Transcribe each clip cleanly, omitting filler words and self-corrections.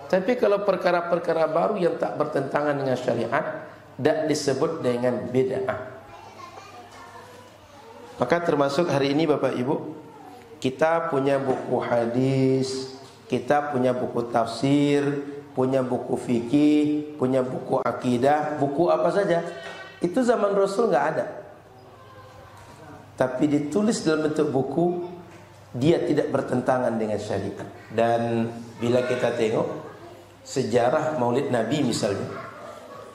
Tapi kalau perkara-perkara baru yang tak bertentangan dengan syariat, tak disebut dengan bid'ah. Maka termasuk hari ini Bapak Ibu, kita punya buku hadis, kita punya buku tafsir, punya buku fikih, punya buku akidah, buku apa saja. Itu zaman Rasul nggak ada. Tapi ditulis dalam bentuk buku, dia tidak bertentangan dengan syariat. Dan bila kita tengok sejarah Maulid Nabi misalnya,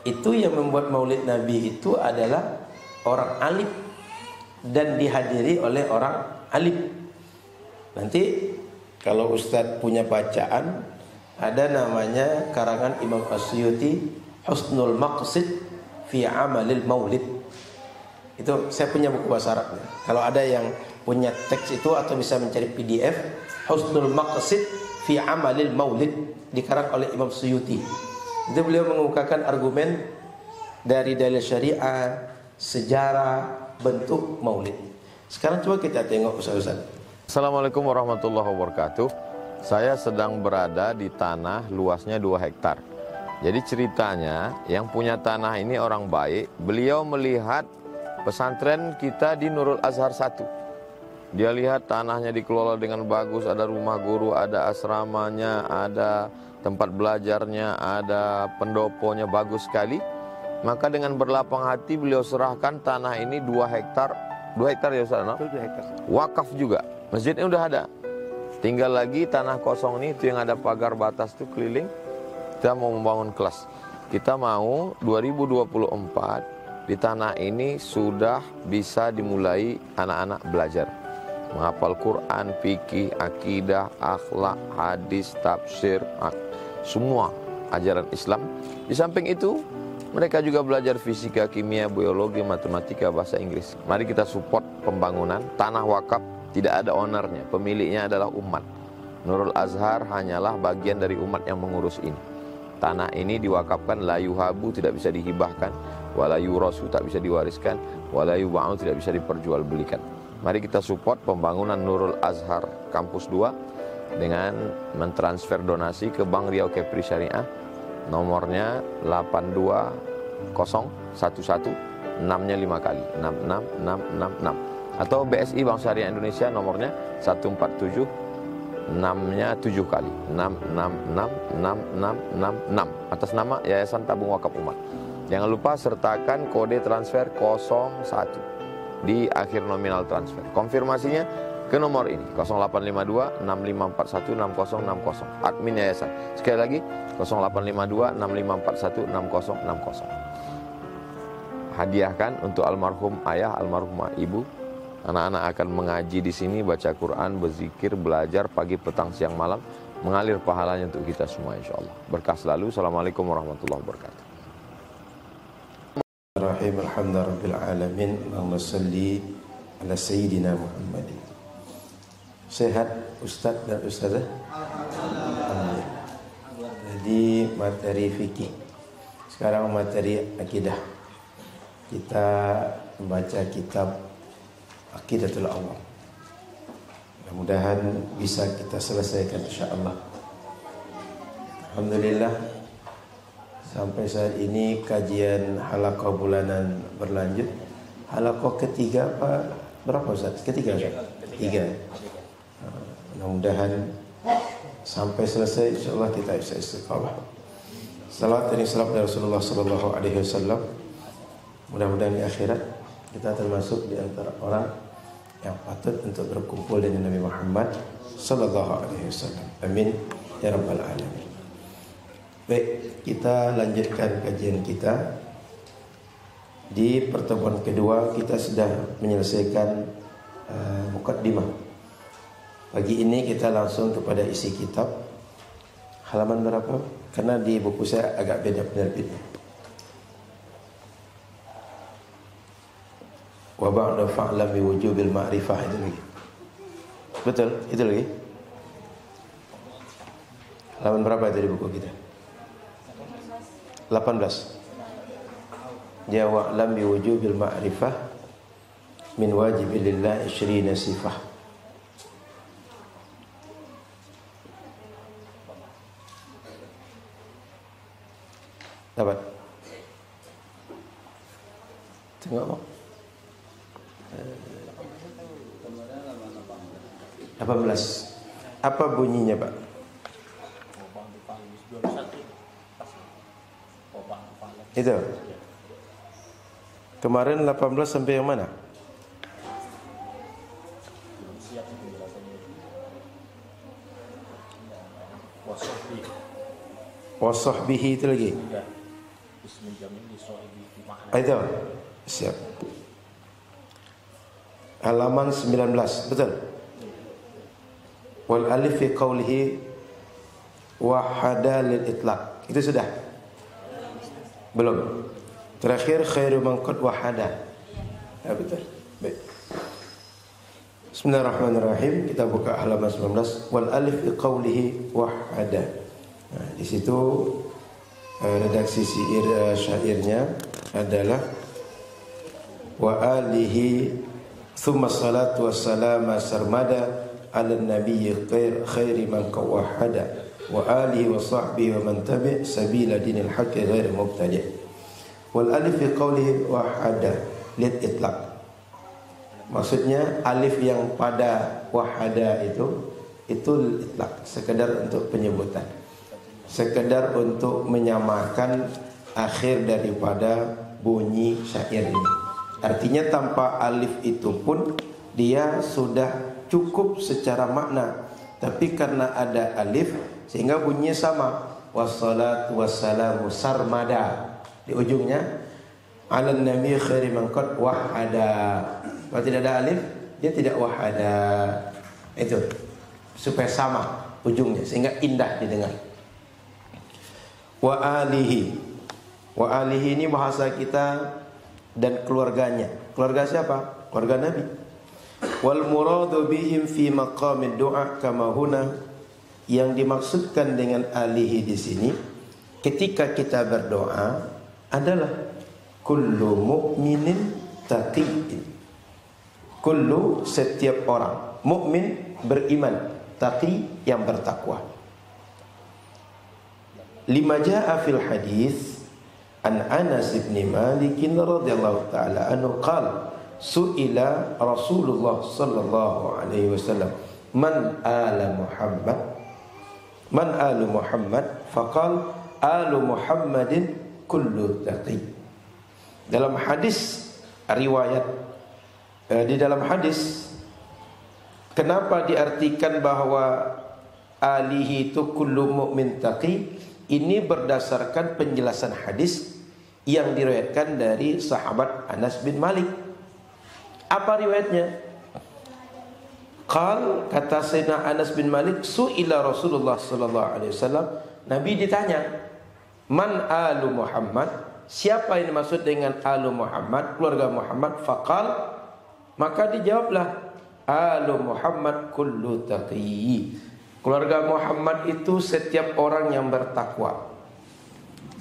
itu yang membuat Maulid Nabi itu adalah orang alim dan dihadiri oleh orang alim. Nanti kalau Ustadz punya bacaan, ada namanya karangan Imam Asyuti, Husnul Maqsid fi Amalil Maulid. Itu saya punya buku bahasa Arabnya. Kalau ada yang punya teks itu atau bisa mencari PDF, Husnul Maqsid fi Amalil Maulid, dikarang oleh Imam Suyuti. Itu beliau mengemukakan argumen dari dalil syariah, sejarah, bentuk maulid. Sekarang coba kita tengok Ustaz. Assalamualaikum warahmatullahi wabarakatuh. Saya sedang berada di tanah luasnya 2 hektar. Jadi ceritanya yang punya tanah ini orang baik. Beliau melihat pesantren kita di Nurul Azhar 1. Dia lihat tanahnya dikelola dengan bagus, ada rumah guru, ada asramanya, ada tempat belajarnya, ada pendoponya, bagus sekali. Maka dengan berlapang hati beliau serahkan tanah ini 2 hektar. 2 hektar ya Ustaz? 2 hektar. Wakaf juga. Masjidnya udah ada. Tinggal lagi tanah kosong ini, itu yang ada pagar batas itu keliling. Kita mau membangun kelas. Kita mau 2024 di tanah ini sudah bisa dimulai anak-anak belajar. Menghafal Quran, fikih, akidah, akhlak, hadis, tafsir, semua ajaran Islam. Di samping itu, mereka juga belajar fisika, kimia, biologi, matematika, bahasa Inggris. Mari kita support pembangunan tanah wakaf, tidak ada ownernya, pemiliknya adalah umat. Nurul Azhar hanyalah bagian dari umat yang mengurus ini. Tanah ini diwakafkan, la yuhabu, tidak bisa dihibahkan, wala yurasu, tak bisa diwariskan, wala yuba'u, tidak bisa diperjualbelikan. Mari kita support pembangunan Nurul Azhar Kampus 2 dengan mentransfer donasi ke Bank Riau Kepri Syariah. Nomornya 82011 6-nya 5 kali 66666, atau BSI Bank Syariah Indonesia nomornya 147 6-nya 7 kali 666666 atas nama Yayasan Tabung Wakaf Umat. Jangan lupa sertakan kode transfer 01 di akhir nominal transfer. Konfirmasinya ke nomor ini 0852 6541 6060, admin yayasan. Sekali lagi 0852 6541 6060. Hadiahkan untuk almarhum ayah, almarhumah ibu. Anak-anak akan mengaji di sini, baca Quran, berzikir, belajar pagi, petang, siang, malam, mengalir pahalanya untuk kita semua insyaallah. Berkah selalu. Assalamualaikum warahmatullahi wabarakatuh. Rahim alhamdulillah alamin. Allahumma salli ala sayyidina Muhammadin. Sehat Ustaz dan Ustazah? Alhamdulillah. Jadi materi fikih, sekarang materi akidah. Kita membaca kitab Aqidatul Awam. Mudah-mudahan bisa kita selesaikan insyaallah. Alhamdulillah, sampai saat ini kajian halaqah bulanan berlanjut. Halaqah ketiga apa berapa Ustaz? Ketiga Ustaz? Ketiga. Mudah-mudahan sampai selesai insyaallah kita bisa istiqamah. Salat dan salam dari Rasulullah sallallahu alaihi wasallam. Mudah-mudahan di akhirat kita termasuk di antara orang yang patut untuk berkumpul dengan Nabi Muhammad sallallahu alaihi wasallam. Amin ya rabbal alamin. Baik, kita lanjutkan kajian kita. Di pertemuan kedua kita sudah menyelesaikan mukaddimah. Pagi ini kita langsung kepada isi kitab. Halaman berapa? Karena di buku saya agak beda penerbitnya. Wa ba'da fa'lam bi wujubil ma'rifah, itu lagi. Betul, itu lagi. Halaman berapa itu di buku kita? 18. Ya wa'lam bi wujubil ma'rifah min wajibilillah 20 sifah. Dapat? Tengok Bang. 18. Apa bunyinya Pak? Itu. Kemarin 18 sampai yang mana? Wasahbihi itu lagi. Itu. Siap. Halaman 19, betul. Wal alif fi qawlihi wahada lil itlaq. Itu sudah? Belum. Terakhir khairu man qad wahada. Ya betul. Baik. Bismillahirrahmanirrahim. Kita buka halaman 19. Wal alif fi qawlihi wahada. Nah, di situ redaksi syairnya adalah wa alihi thumma salatu wassalama sarmada ala nabiyyi khairi man qawahada wa alihi wa sahbihi wa man tabi' sabila dinil haqqi ghairi mubtadi'. Wal alif fi qawlihi wahada lil itlaq. Maksudnya alif yang pada wahada itu itlaq, sekedar untuk penyebutan, sekedar untuk menyamakan akhir daripada bunyi syair ini. Artinya tanpa alif itu pun dia sudah cukup secara makna, tapi karena ada alif sehingga bunyinya sama. Wassalatu wassalamu sarmada, di ujungnya ala nabi khairi man qad wahada. Kalau tidak ada alif dia tidak wahada. Itu supaya sama ujungnya sehingga indah didengar. Wa alihi. Wa alihi ini bahasa kita dan keluarganya. Keluarga siapa? Keluarga Nabi. Wal muradu bihim fi maqamid du'a kama huna. Yang dimaksudkan dengan alihi di sini ketika kita berdoa adalah kullu mu'minin taqiyyin. Kullu, setiap orang mukmin beriman, taqi yang bertakwa. Lima jaa fil hadis an Anas bin Malik radhiyallahu taala anhu qala su'ila Rasulullah sallallahu alaihi wasallam man alu Muhammad faqala alu Muhammadin kullu taqi. Dalam hadis riwayat di dalam hadis kenapa diartikan bahwa alihi itu kullu mu'min taqi? Ini berdasarkan penjelasan hadis yang diriwayatkan dari sahabat Anas bin Malik. Apa riwayatnya? Kata Sayyidina Anas bin Malik, su'ila Rasulullah sallallahu alaihi wasallam, Nabi ditanya, man alu Muhammad? Siapa yang dimaksud dengan alu Muhammad, keluarga Muhammad? Faqal, maka dijawablah, alu Muhammad kullu taqi. Keluarga Muhammad itu setiap orang yang bertakwa.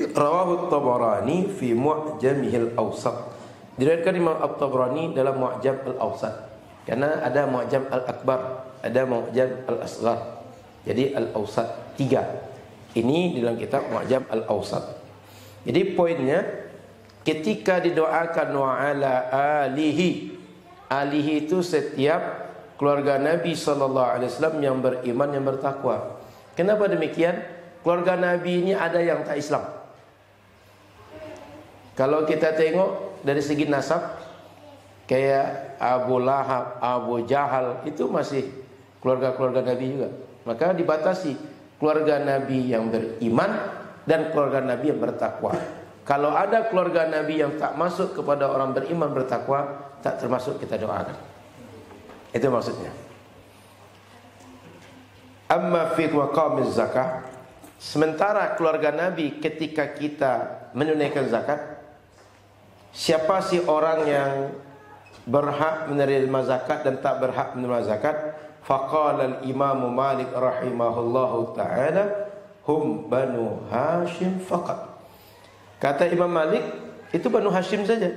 Rawahu Tabarani fi Mu'jamihil Awsat. Diriwayatkan Imam At-Tabarani dalam Mu'jam Al-Awsat. Karena ada Mu'jam Al-Akbar, ada Mu'jam Al-Asghar. Jadi Al-Awsat 3. Ini dalam kitab Mu'jam Al-Awsat. Jadi poinnya ketika didoakan wa ala alihi. Alihi itu setiap keluarga Nabi SAW yang beriman, yang bertakwa. Kenapa demikian? Keluarga Nabi ini ada yang tak Islam. Kalau kita tengok dari segi nasab, kayak Abu Lahab, Abu Jahal, itu masih keluarga-keluarga Nabi juga. Maka dibatasi keluarga Nabi yang beriman dan keluarga Nabi yang bertakwa. Kalau ada keluarga Nabi yang tak masuk kepada orang beriman bertakwa, tak termasuk kita doakan. Itu maksudnya. Amma fi waqamiz zakah, sementara keluarga Nabi ketika kita menunaikan zakat, siapa sih orang yang berhak menerima zakat dan tak berhak menerima zakat? Faqala al-Imam Malik rahimahullahu taala, hum Banu Hashim faqat. Kata Imam Malik, itu Banu Hashim saja.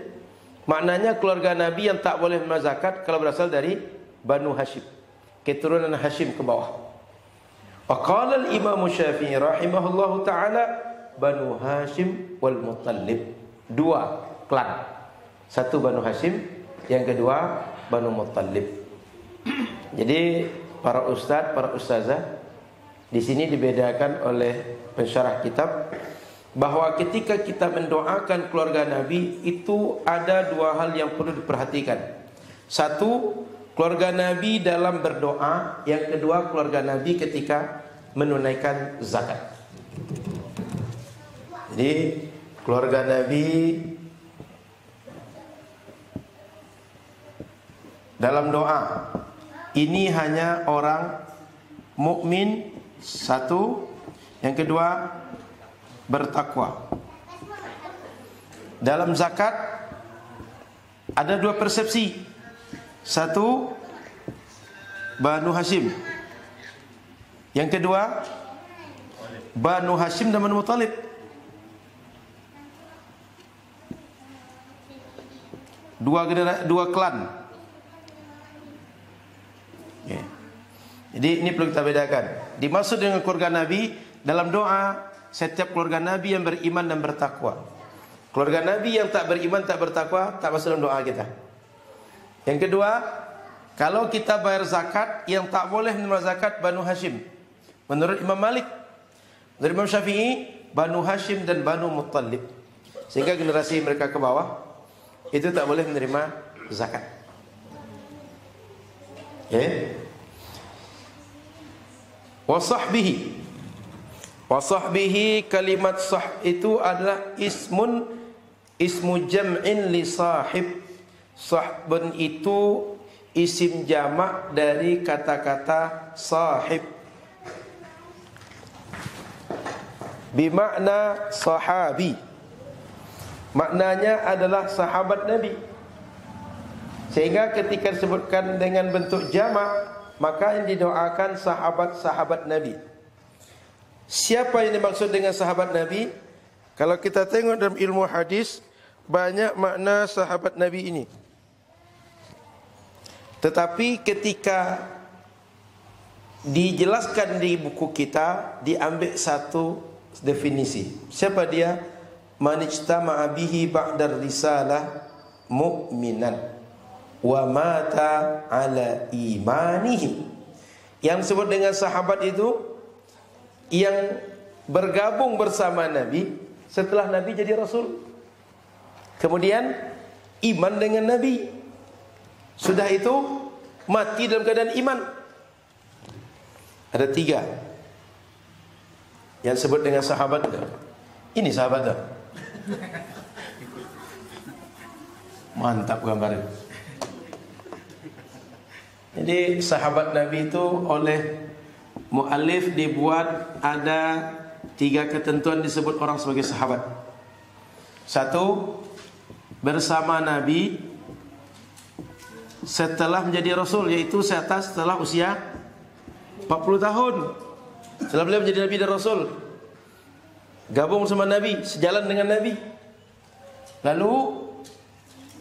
Maknanya keluarga Nabi yang tak boleh menerima zakat kalau berasal dari Banu Hashim, keturunan Hashim ke bawah. Wa qala al-Imam Syafi'i rahimahullahu taala, Banu Hashim wal Muttalib. Dua klan. Satu Banu Hashim, yang kedua Banu Muttalib. Jadi para ustadz, para ustazah di sini dibedakan oleh pensyarah kitab bahwa ketika kita mendoakan keluarga Nabi itu ada dua hal yang perlu diperhatikan. Satu, keluarga Nabi dalam berdoa. Yang kedua, keluarga Nabi ketika menunaikan zakat. Jadi keluarga Nabi dalam doa ini hanya orang mukmin. Satu, yang kedua bertakwa. Dalam zakat ada dua persepsi. Satu, Banu Hashim. Yang kedua, Banu Hashim dan Banu Muttalib. Dua klan. Okay. Jadi ini perlu kita bedakan. Dimaksud dengan keluarga Nabi dalam doa, setiap keluarga Nabi yang beriman dan bertakwa. Keluarga Nabi yang tak beriman, tak bertakwa, tak masuk dalam doa kita. Yang kedua, kalau kita bayar zakat, yang tak boleh menerima zakat Banu Hashim. Menurut Imam Malik, menurut Imam Syafi'i, Banu Hashim dan Banu Muttalib. Sehingga generasi mereka ke bawah itu tak boleh menerima zakat. Okay. Wasahbihi. Wasahbihi, kalimat sah itu adalah ismu jam'in li sahib. Sahbun itu isim jamak dari kata-kata sahib. Bimakna sahabi. Maknanya adalah sahabat Nabi. Sehingga ketika disebutkan dengan bentuk jamak, maka yang didoakan sahabat-sahabat Nabi. Siapa yang dimaksud dengan sahabat Nabi? Kalau kita tengok dalam ilmu hadis, banyak makna sahabat Nabi ini. Tetapi ketika dijelaskan di buku kita, diambil satu definisi. Siapa dia? Man ijtama'a bihi ba'dar risalah mu'minan wa mata ala imanihi. Yang disebut dengan sahabat itu yang bergabung bersama Nabi setelah Nabi jadi Rasul, kemudian iman dengan Nabi, sudah itu mati dalam keadaan iman. Ada tiga yang disebut dengan sahabat. Ini sahabat. Mantap gambarnya. Jadi sahabat Nabi itu oleh muallif dibuat ada tiga ketentuan disebut orang sebagai sahabat. Satu, bersama Nabi setelah menjadi Rasul, yaitu setelah usia 40 tahun. Setelah beliau menjadi Nabi dan Rasul, gabung sama Nabi, sejalan dengan Nabi. Lalu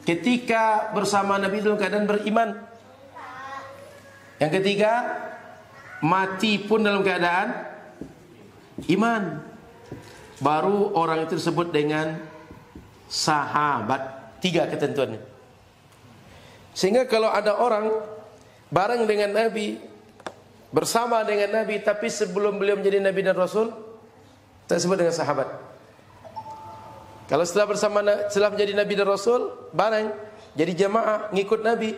ketika bersama Nabi dalam keadaan beriman. Yang ketiga, mati pun dalam keadaan iman. Baru orang itu disebut dengan sahabat. Tiga ketentuannya. Sehingga kalau ada orang bareng dengan Nabi, bersama dengan Nabi, tapi sebelum beliau menjadi Nabi dan Rasul, tak disebut dengan sahabat. Kalau setelah menjadi Nabi dan Rasul, bareng jadi jamaah ngikut Nabi,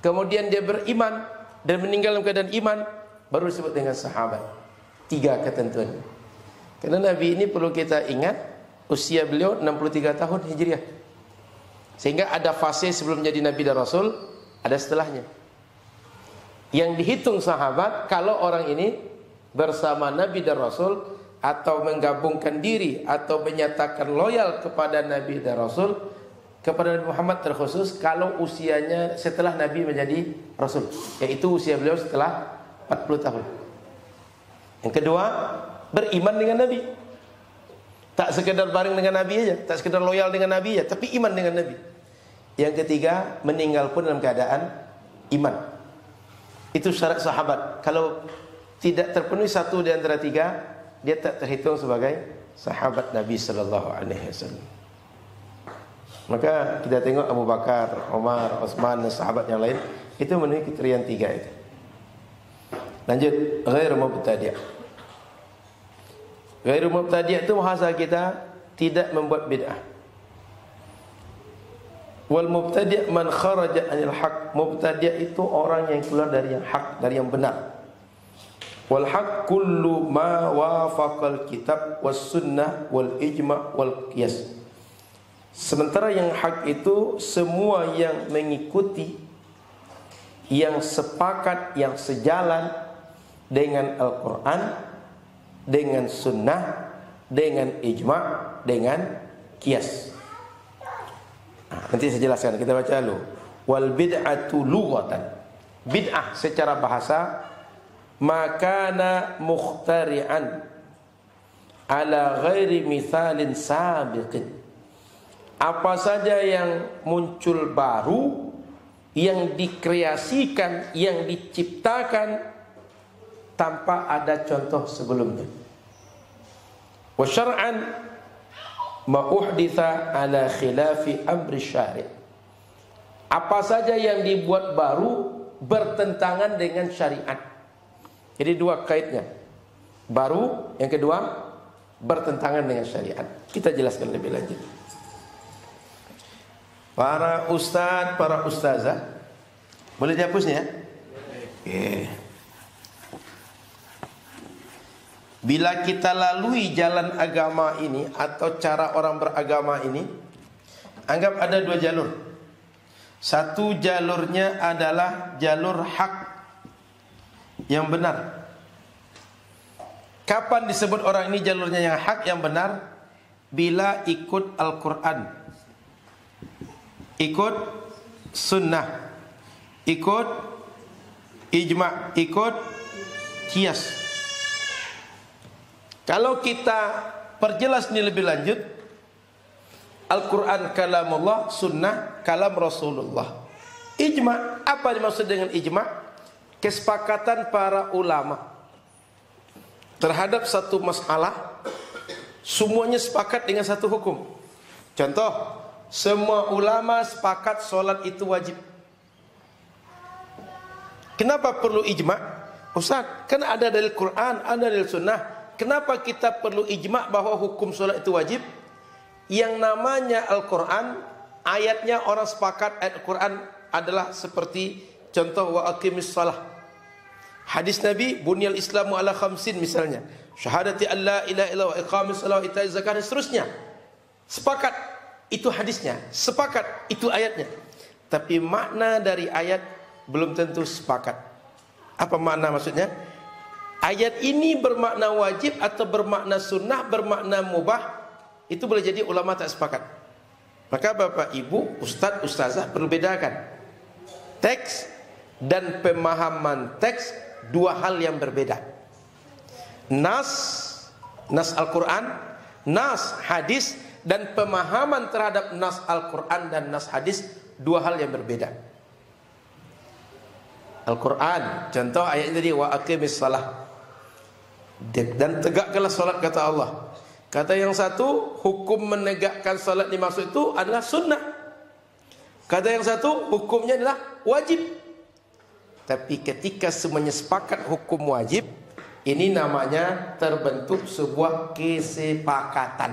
kemudian dia beriman dan meninggal dalam keadaan iman, baru disebut dengan sahabat. Tiga ketentuan. Karena Nabi ini perlu kita ingat, usia beliau 63 tahun Hijriah. Sehingga ada fase sebelum menjadi Nabi dan Rasul, ada setelahnya. Yang dihitung sahabat kalau orang ini bersama Nabi dan Rasul, atau menggabungkan diri atau menyatakan loyal kepada Nabi dan Rasul, kepada Nabi Muhammad terkhusus, kalau usianya setelah Nabi menjadi Rasul, yaitu usia beliau setelah 40 tahun. Yang kedua, beriman dengan Nabi. Tak sekedar bareng dengan Nabi aja, tak sekedar loyal dengan Nabi aja, tapi iman dengan Nabi. Yang ketiga, meninggal pun dalam keadaan iman. Itu syarat sahabat. Kalau tidak terpenuhi satu di antara tiga, dia tak terhitung sebagai sahabat Nabi sallallahu alaihi wasallam. Maka kita tengok Abu Bakar, Umar, Utsman dan sahabat yang lain itu memenuhi kriteria 3 itu. Lanjut, ghairu mubtadi'. Ghairu mubtadi' itu bahasa kita tidak membuat bid'ah. Wal mubtadi' man kharaja 'anil haq. Mubtadi' itu orang yang keluar dari yang hak, dari yang benar. Wal haq kullu ma wafaqal kitab was sunnah wal ijma' wal qiyas. Sementara yang hak itu semua yang mengikuti, yang sepakat, yang sejalan dengan Al-Quran, dengan sunnah, dengan ijma', dengan qiyas. Nanti saya jelaskan, kita baca dulu. Wal bid'atu lughatan. Bid'ah secara bahasa makana mukhtari'an ala ghairi mithalin sabiqin. Apa saja yang muncul baru, yang dikreasikan, yang diciptakan tanpa ada contoh sebelumnya. Wa syar'an ma uhditha ala khilafi amri syari'. Apa saja yang dibuat baru bertentangan dengan syariat. Jadi dua kaitnya. Baru, yang kedua bertentangan dengan syariat. Kita jelaskan lebih lanjut. Para ustaz, para ustazah, boleh dihapusnya ya? Okay. Bila kita lalui jalan agama ini atau cara orang beragama ini, anggap ada 2 jalur. Satu jalurnya adalah jalur hak yang benar. Kapan disebut orang ini jalurnya yang hak yang benar? Bila ikut Al-Quran, ikut sunnah, ikut ijma', ikut qiyas. Kalau kita perjelas ini lebih lanjut, Al-Quran kalamullah, sunnah kalam Rasulullah. Ijma', apa dimaksud dengan ijma'? Kesepakatan para ulama terhadap satu masalah, semuanya sepakat dengan satu hukum. Contoh, semua ulama sepakat solat itu wajib. Kenapa perlu ijma'? Ustaz, kan ada dalil Quran, ada dalil sunnah. Kenapa kita perlu ijma' bahwa hukum solat itu wajib? Yang namanya Al-Quran, ayatnya orang sepakat ayat Al-Quran adalah seperti contoh wa aqimis salah. Hadis Nabi, bunyal islamu ala khamsin misalnya. Syahadati an la ilaha illallah wa iqamis salah wa ita'iz zakat dan seterusnya. Sepakat, itu hadisnya. Sepakat, itu ayatnya. Tapi makna dari ayat belum tentu sepakat. Apa makna maksudnya? Ayat ini bermakna wajib atau bermakna sunnah, bermakna mubah, itu boleh jadi ulama tak sepakat. Maka bapak ibu, ustaz, ustazah perlu bedakan teks dan pemahaman teks, dua hal yang berbeda. Nas Al-Quran, nas hadis, dan pemahaman terhadap nas Al-Quran dan nas hadis, dua hal yang berbeda. Al-Quran, contoh ayat tadi, wa aqimis salah, dan tegakkanlah salat, kata Allah. Kata yang satu, hukum menegakkan salat dimaksud itu adalah sunnah. Kata yang satu, hukumnya adalah wajib. Tapi ketika semuanya sepakat hukum wajib, ini namanya terbentuk sebuah kesepakatan,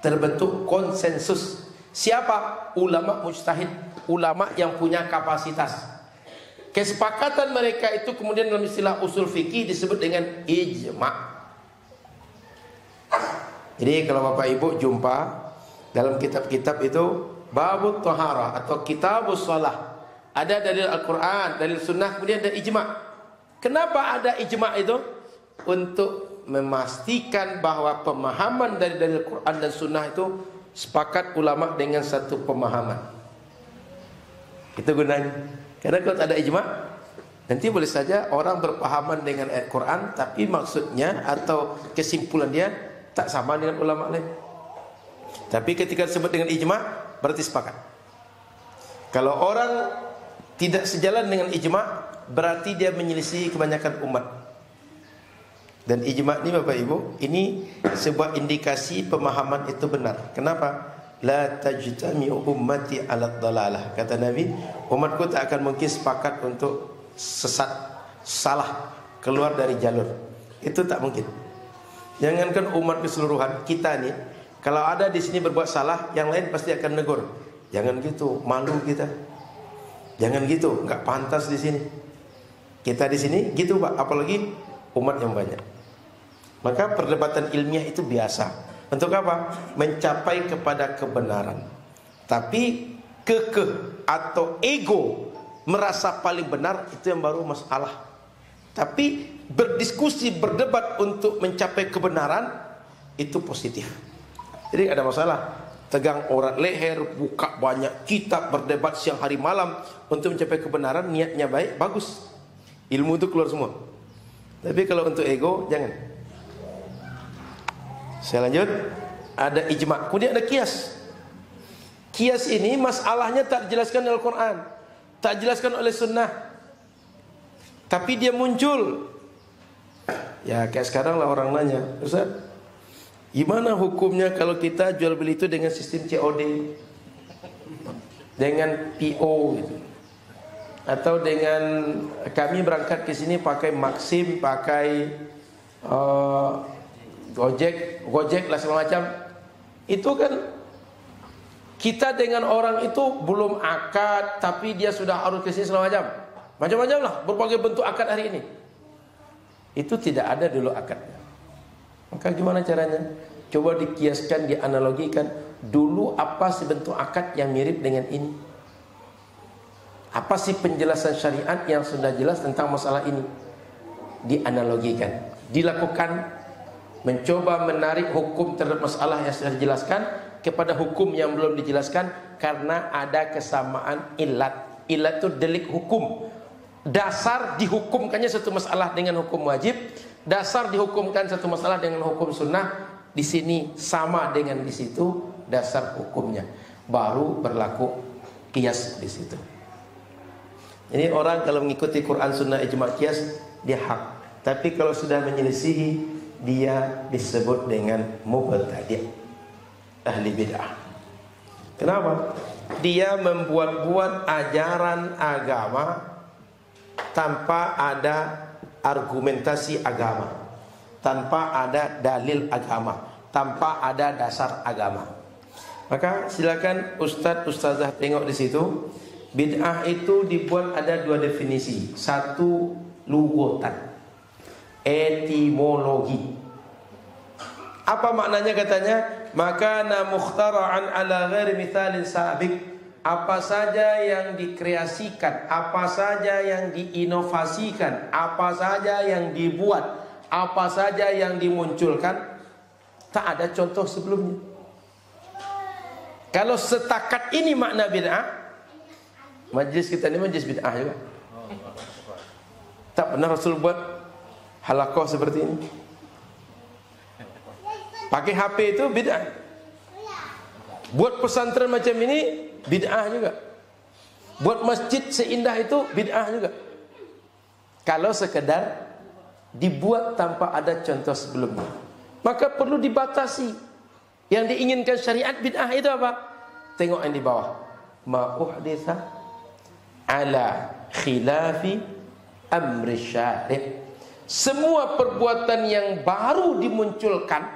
terbentuk konsensus. Siapa? Ulama mujtahid, ulama yang punya kapasitas. Kesepakatan mereka itu kemudian dalam istilah usul fikih disebut dengan ijma'. Jadi kalau bapak ibu jumpa dalam kitab-kitab itu babut taharah atau kitabus shalah, ada dalil Al-Quran, dalil sunnah, kemudian ada ijma'. Kenapa ada ijma' itu? Untuk memastikan bahwa pemahaman dari dalil Quran dan sunnah itu sepakat ulama dengan satu pemahaman. Itu gunanya. Karena kalau tak ada ijma', nanti boleh saja orang berpahaman dengan ayat Quran, tapi maksudnya atau kesimpulan dia tak sama dengan ulama lain. Tapi ketika disebut dengan ijma', berarti sepakat. Kalau orang tidak sejalan dengan ijma', berarti dia menyelisih kebanyakan umat. Dan ijma' ini Bapak Ibu, ini sebuah indikasi pemahaman itu benar. Kenapa? La tajtami'u ummati 'ala dhalalah. Kata Nabi, umatku tak akan mungkin sepakat untuk sesat, salah, keluar dari jalur. Itu tak mungkin. Jangankan umat keseluruhan, kita nih, kalau ada di sini berbuat salah, yang lain pasti akan negur. Jangan gitu, malu kita. Jangan gitu, enggak pantas di sini. Kita di sini gitu Pak, apalagi umat yang banyak. Maka perdebatan ilmiah itu biasa. Untuk apa? Mencapai kepada kebenaran. Tapi kekeh atau ego merasa paling benar, itu yang baru masalah. Tapi berdiskusi, berdebat untuk mencapai kebenaran, itu positif. Jadi ada masalah. Tegang urat leher, buka banyak kitab, berdebat siang hari malam untuk mencapai kebenaran, niatnya baik, bagus. Ilmu itu keluar semua. Tapi kalau untuk ego, jangan. Saya lanjut. Ada ijma', kemudian ada qiyas. Qiyas ini masalahnya tak dijelaskan dalam Al-Quran, tak dijelaskan oleh sunnah, tapi dia muncul. Ya kayak sekarang lah orang nanya, Ustaz, gimana hukumnya kalau kita jual beli itu dengan sistem COD, dengan PO gitu, atau dengan kami berangkat ke sini pakai Maxim, pakai Gojek lah segala macam. Itu kan kita dengan orang itu belum akad, tapi dia sudah harus ke sini segala macam. Macam-macam lah berbagai bentuk akad hari ini. Itu tidak ada dulu akadnya. Maka gimana caranya? Coba dikiaskan, dianalogikan. Dulu apa sih bentuk akad yang mirip dengan ini? Apa sih penjelasan syariat yang sudah jelas tentang masalah ini? Dianalogikan, dilakukan. Mencoba menarik hukum terhadap masalah yang sudah dijelaskan kepada hukum yang belum dijelaskan, karena ada kesamaan ilat. Ilat itu delik hukum. Dasar dihukumkannya satu masalah dengan hukum wajib, dasar dihukumkan satu masalah dengan hukum sunnah. Di sini sama dengan di situ dasar hukumnya. Baru berlaku qiyas di situ. Jadi orang kalau mengikuti Quran, sunnah, ijma', qiyas, dia hak. Tapi kalau sudah menyelisihi, dia disebut dengan mubtadi', ahli bid'ah. Kenapa? Dia membuat-buat ajaran agama tanpa ada argumentasi agama, tanpa ada dalil agama, tanpa ada dasar agama. Maka silakan ustadz, ustazah tengok di situ. Bid'ah itu dibuat ada dua definisi. Satu, lughatan, etimologi. Apa maknanya katanya? Makana mukhtara'an ala ghairi mithalin sabiq. Apa saja yang dikreasikan, apa saja yang diinovasikan, apa saja yang dibuat, apa saja yang dimunculkan, tak ada contoh sebelumnya. Kalau setakat ini makna bid'ah, majlis kita ini majlis bid'ah juga. Tak pernah Rasul buat halaqah seperti ini. Pakai HP itu bid'ah. Buat pesantren macam ini bid'ah juga. Buat masjid seindah itu bid'ah juga. Kalau sekedar dibuat tanpa ada contoh sebelumnya, maka perlu dibatasi. Yang diinginkan syariat bid'ah itu apa? Tengok yang di bawah. Ma uhditha ala khilafi amri syari'. Semua perbuatan yang baru dimunculkan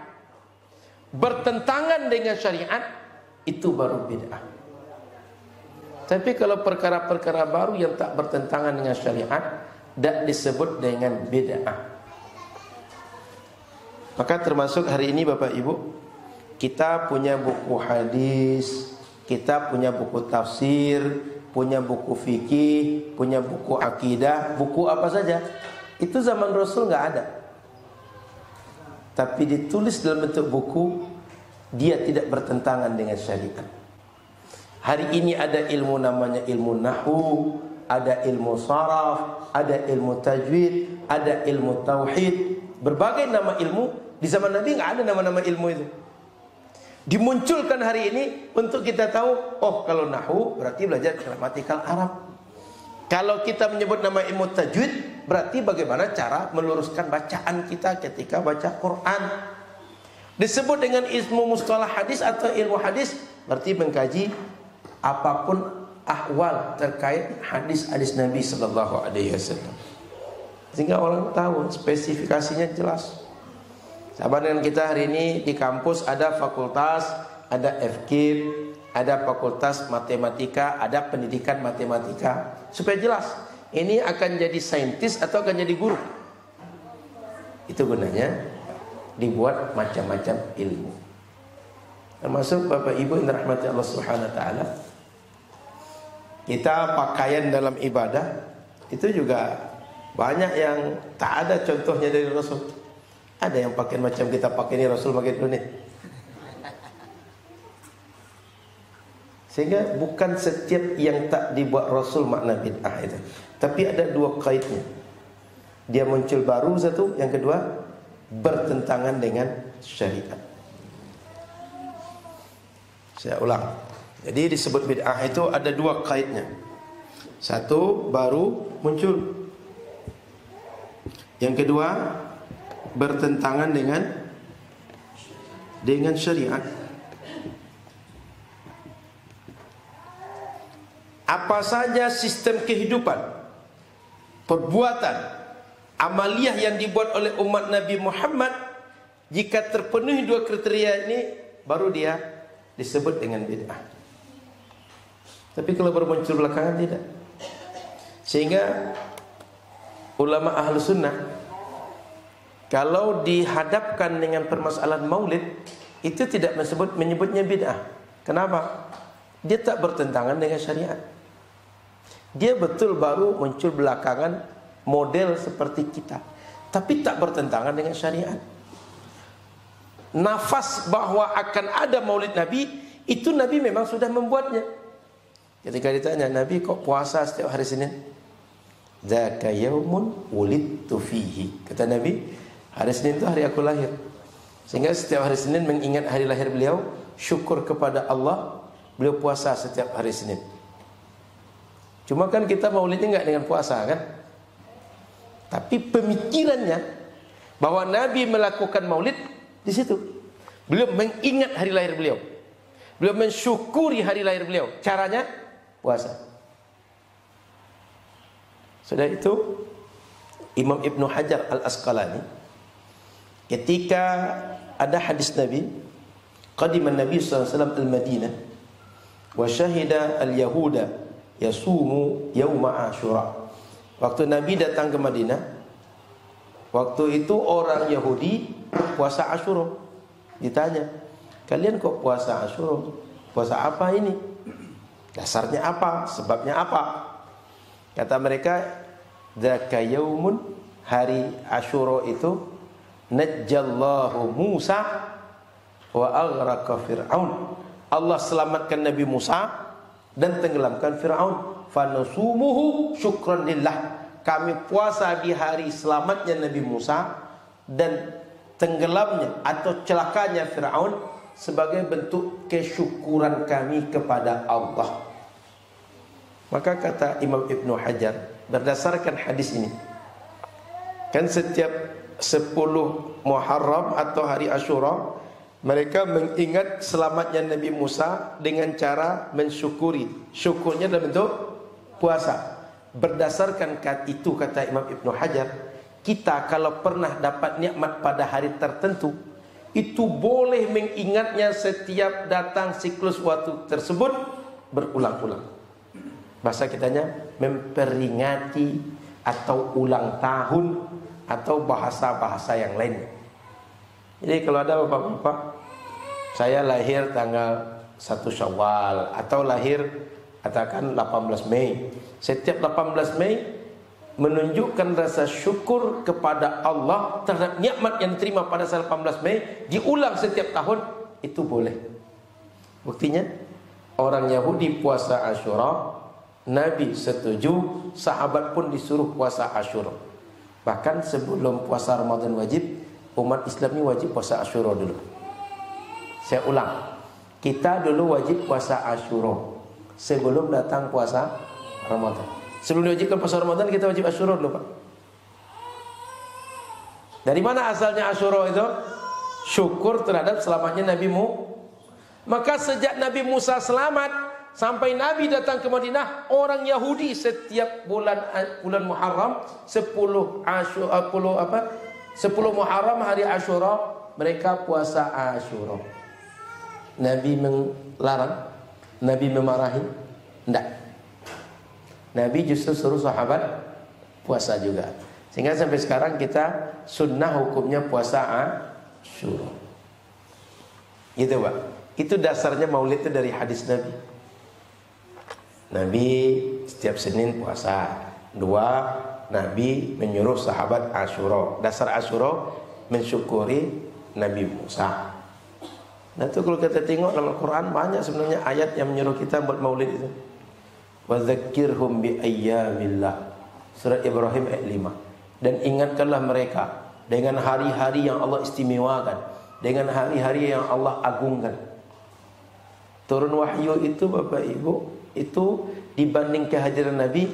bertentangan dengan syariat, itu baru bid'ah. Tapi kalau perkara-perkara baru yang tak bertentangan dengan syariat, tak disebut dengan bid'ah. Maka termasuk hari ini Bapak Ibu, kita punya buku hadis, kita punya buku tafsir, punya buku fikih, punya buku akidah, buku apa saja. Itu zaman Rasul nggak ada. Tapi ditulis dalam bentuk buku, dia tidak bertentangan dengan syariat. Hari ini ada ilmu namanya ilmu nahwu, ada ilmu saraf, ada ilmu tajwid, ada ilmu tauhid, berbagai nama ilmu. Di zaman Nabi nggak ada nama-nama ilmu itu. Dimunculkan hari ini untuk kita tahu, oh kalau nahwu berarti belajar gramatikal Arab. Kalau kita menyebut nama ilmu tajwid, berarti bagaimana cara meluruskan bacaan kita ketika baca Quran. Disebut dengan ilmu mustalah hadis atau ilmu hadis, berarti mengkaji apapun ahwal terkait hadis-hadis Nabi sallallahu alaihi wasallam. Sehingga orang tahu spesifikasinya jelas. Sama dengan kita hari ini di kampus ada fakultas, ada FKIP, ada fakultas matematika, ada pendidikan matematika. Supaya jelas, ini akan jadi saintis atau akan jadi guru. Itu gunanya dibuat macam-macam ilmu. Termasuk Bapak Ibu yang dirahmati Allah Subhanahu wa taala. Kita pakaian dalam ibadah itu juga banyak yang tak ada contohnya dari Rasul. Ada yang pakai macam kita pakai ini, Rasul pakai dulu nih. Sehingga bukan setiap yang tak dibuat Rasul makna bid'ah itu. Tapi ada dua kaitnya. Dia muncul baru satu, yang kedua bertentangan dengan syariat. Saya ulang. Jadi disebut bid'ah itu ada dua kaitnya. Satu, baru muncul. Yang kedua, bertentangan dengan syariat. Apa saja sistem kehidupan, perbuatan, amaliyah yang dibuat oleh umat Nabi Muhammad, jika terpenuhi dua kriteria ini, baru dia disebut dengan bid'ah. Tapi kalau bermuncul belakangan tidak. Sehingga ulama ahlu sunnah, kalau dihadapkan dengan permasalahan maulid, itu tidak menyebutnya bid'ah. Kenapa? Dia tak bertentangan dengan syariat. Dia betul baru muncul belakangan model seperti kita, tapi tak bertentangan dengan syariat. Nafas bahwa akan ada maulid Nabi, itu Nabi memang sudah membuatnya. Ketika ditanya, Nabi kok puasa setiap hari Senin? Dzaka yaumun wulidtu fihi. Kata Nabi, hari Senin itu hari aku lahir. Sehingga setiap hari Senin mengingat hari lahir beliau, syukur kepada Allah, beliau puasa setiap hari Senin. Cuma kan kita maulidnya enggak dengan puasa kan? Tapi pemikirannya bahwa Nabi melakukan maulid di situ. Beliau mengingat hari lahir beliau. Beliau mensyukuri hari lahir beliau. Caranya puasa. Sudah itu Imam Ibnu Hajar Al-Asqalani ketika ada hadis Nabi, qadiman Nabi sallallahu alaihi wasallam al-Madinah wa syahida al-yahuda yasumu yauma Asyura. Waktu Nabi datang ke Madinah, waktu itu orang Yahudi puasa Asyura. Ditanya, kalian kok puasa Asyura? Puasa apa ini? Dasarnya apa? Sebabnya apa? Kata mereka, dzaka yaumun, hari Asyura itu najjallahu Musa wa aghraqa Fir'aun. Allah selamatkan Nabi Musa dan tenggelamkan Fir'aun. Fanasumuhu syukran lillah. Kami puasa di hari selamatnya Nabi Musa dan tenggelamnya atau celakanya Fir'aun sebagai bentuk kesyukuran kami kepada Allah. Maka kata Imam Ibnu Hajar, berdasarkan hadis ini, kan setiap 10 Muharram atau hari Asyura, mereka mengingat selamatnya Nabi Musa dengan cara mensyukuri. Syukurnya dalam bentuk puasa. Berdasarkan itu, kata Imam Ibnu Hajar, kita kalau pernah dapat nikmat pada hari tertentu, itu boleh mengingatnya setiap datang siklus waktu tersebut berulang-ulang. Bahasa kitanya memperingati atau ulang tahun atau bahasa-bahasa yang lainnya. Jadi kalau ada bapak-bapak, saya lahir tanggal 1 Syawal atau lahir katakan 18 Mei. Setiap 18 Mei menunjukkan rasa syukur kepada Allah terhadap nikmat yang diterima pada 18 Mei, diulang setiap tahun, itu boleh. Buktinya orang Yahudi puasa Asyura, Nabi setuju, sahabat pun disuruh puasa Asyura. Bahkan sebelum puasa Ramadan wajib, umat Islam ini wajib puasa Asyura dulu. Saya ulang, kita dulu wajib puasa Asyura sebelum datang puasa Ramadan. Sebelum diwajibkan puasa Ramadan kita wajib Asyura dulu Pak. Dari mana asalnya Asyura itu? Syukur terhadap selamatnya Nabi Musa. Maka sejak Nabi Musa selamat sampai Nabi datang ke Madinah, orang Yahudi setiap bulan Muharram 10 Muharram hari Asyura mereka puasa Asyura. Nabi melarang, Nabi memarahi? Tidak. Nabi justru suruh sahabat puasa juga. Sehingga sampai sekarang kita sunnah hukumnya puasa Asyura. Gitu Pak. Itu dasarnya maulid itu dari hadis Nabi. Nabi setiap Senin puasa. 2, Nabi menyuruh sahabat Asyura. Dasar Asyura mensyukuri Nabi Musa. Nah itu kalau kita tengok dalam Al-Quran banyak sebenarnya ayat yang menyuruh kita buat maulid itu. Wa dzakirhum bi ayyamillah. Surat Ibrahim ayat 5. Dan ingatkanlah mereka dengan hari-hari yang Allah istimewakan, dengan hari-hari yang Allah agungkan. Turun wahyu itu Bapak Ibu, itu dibanding kehadiran Nabi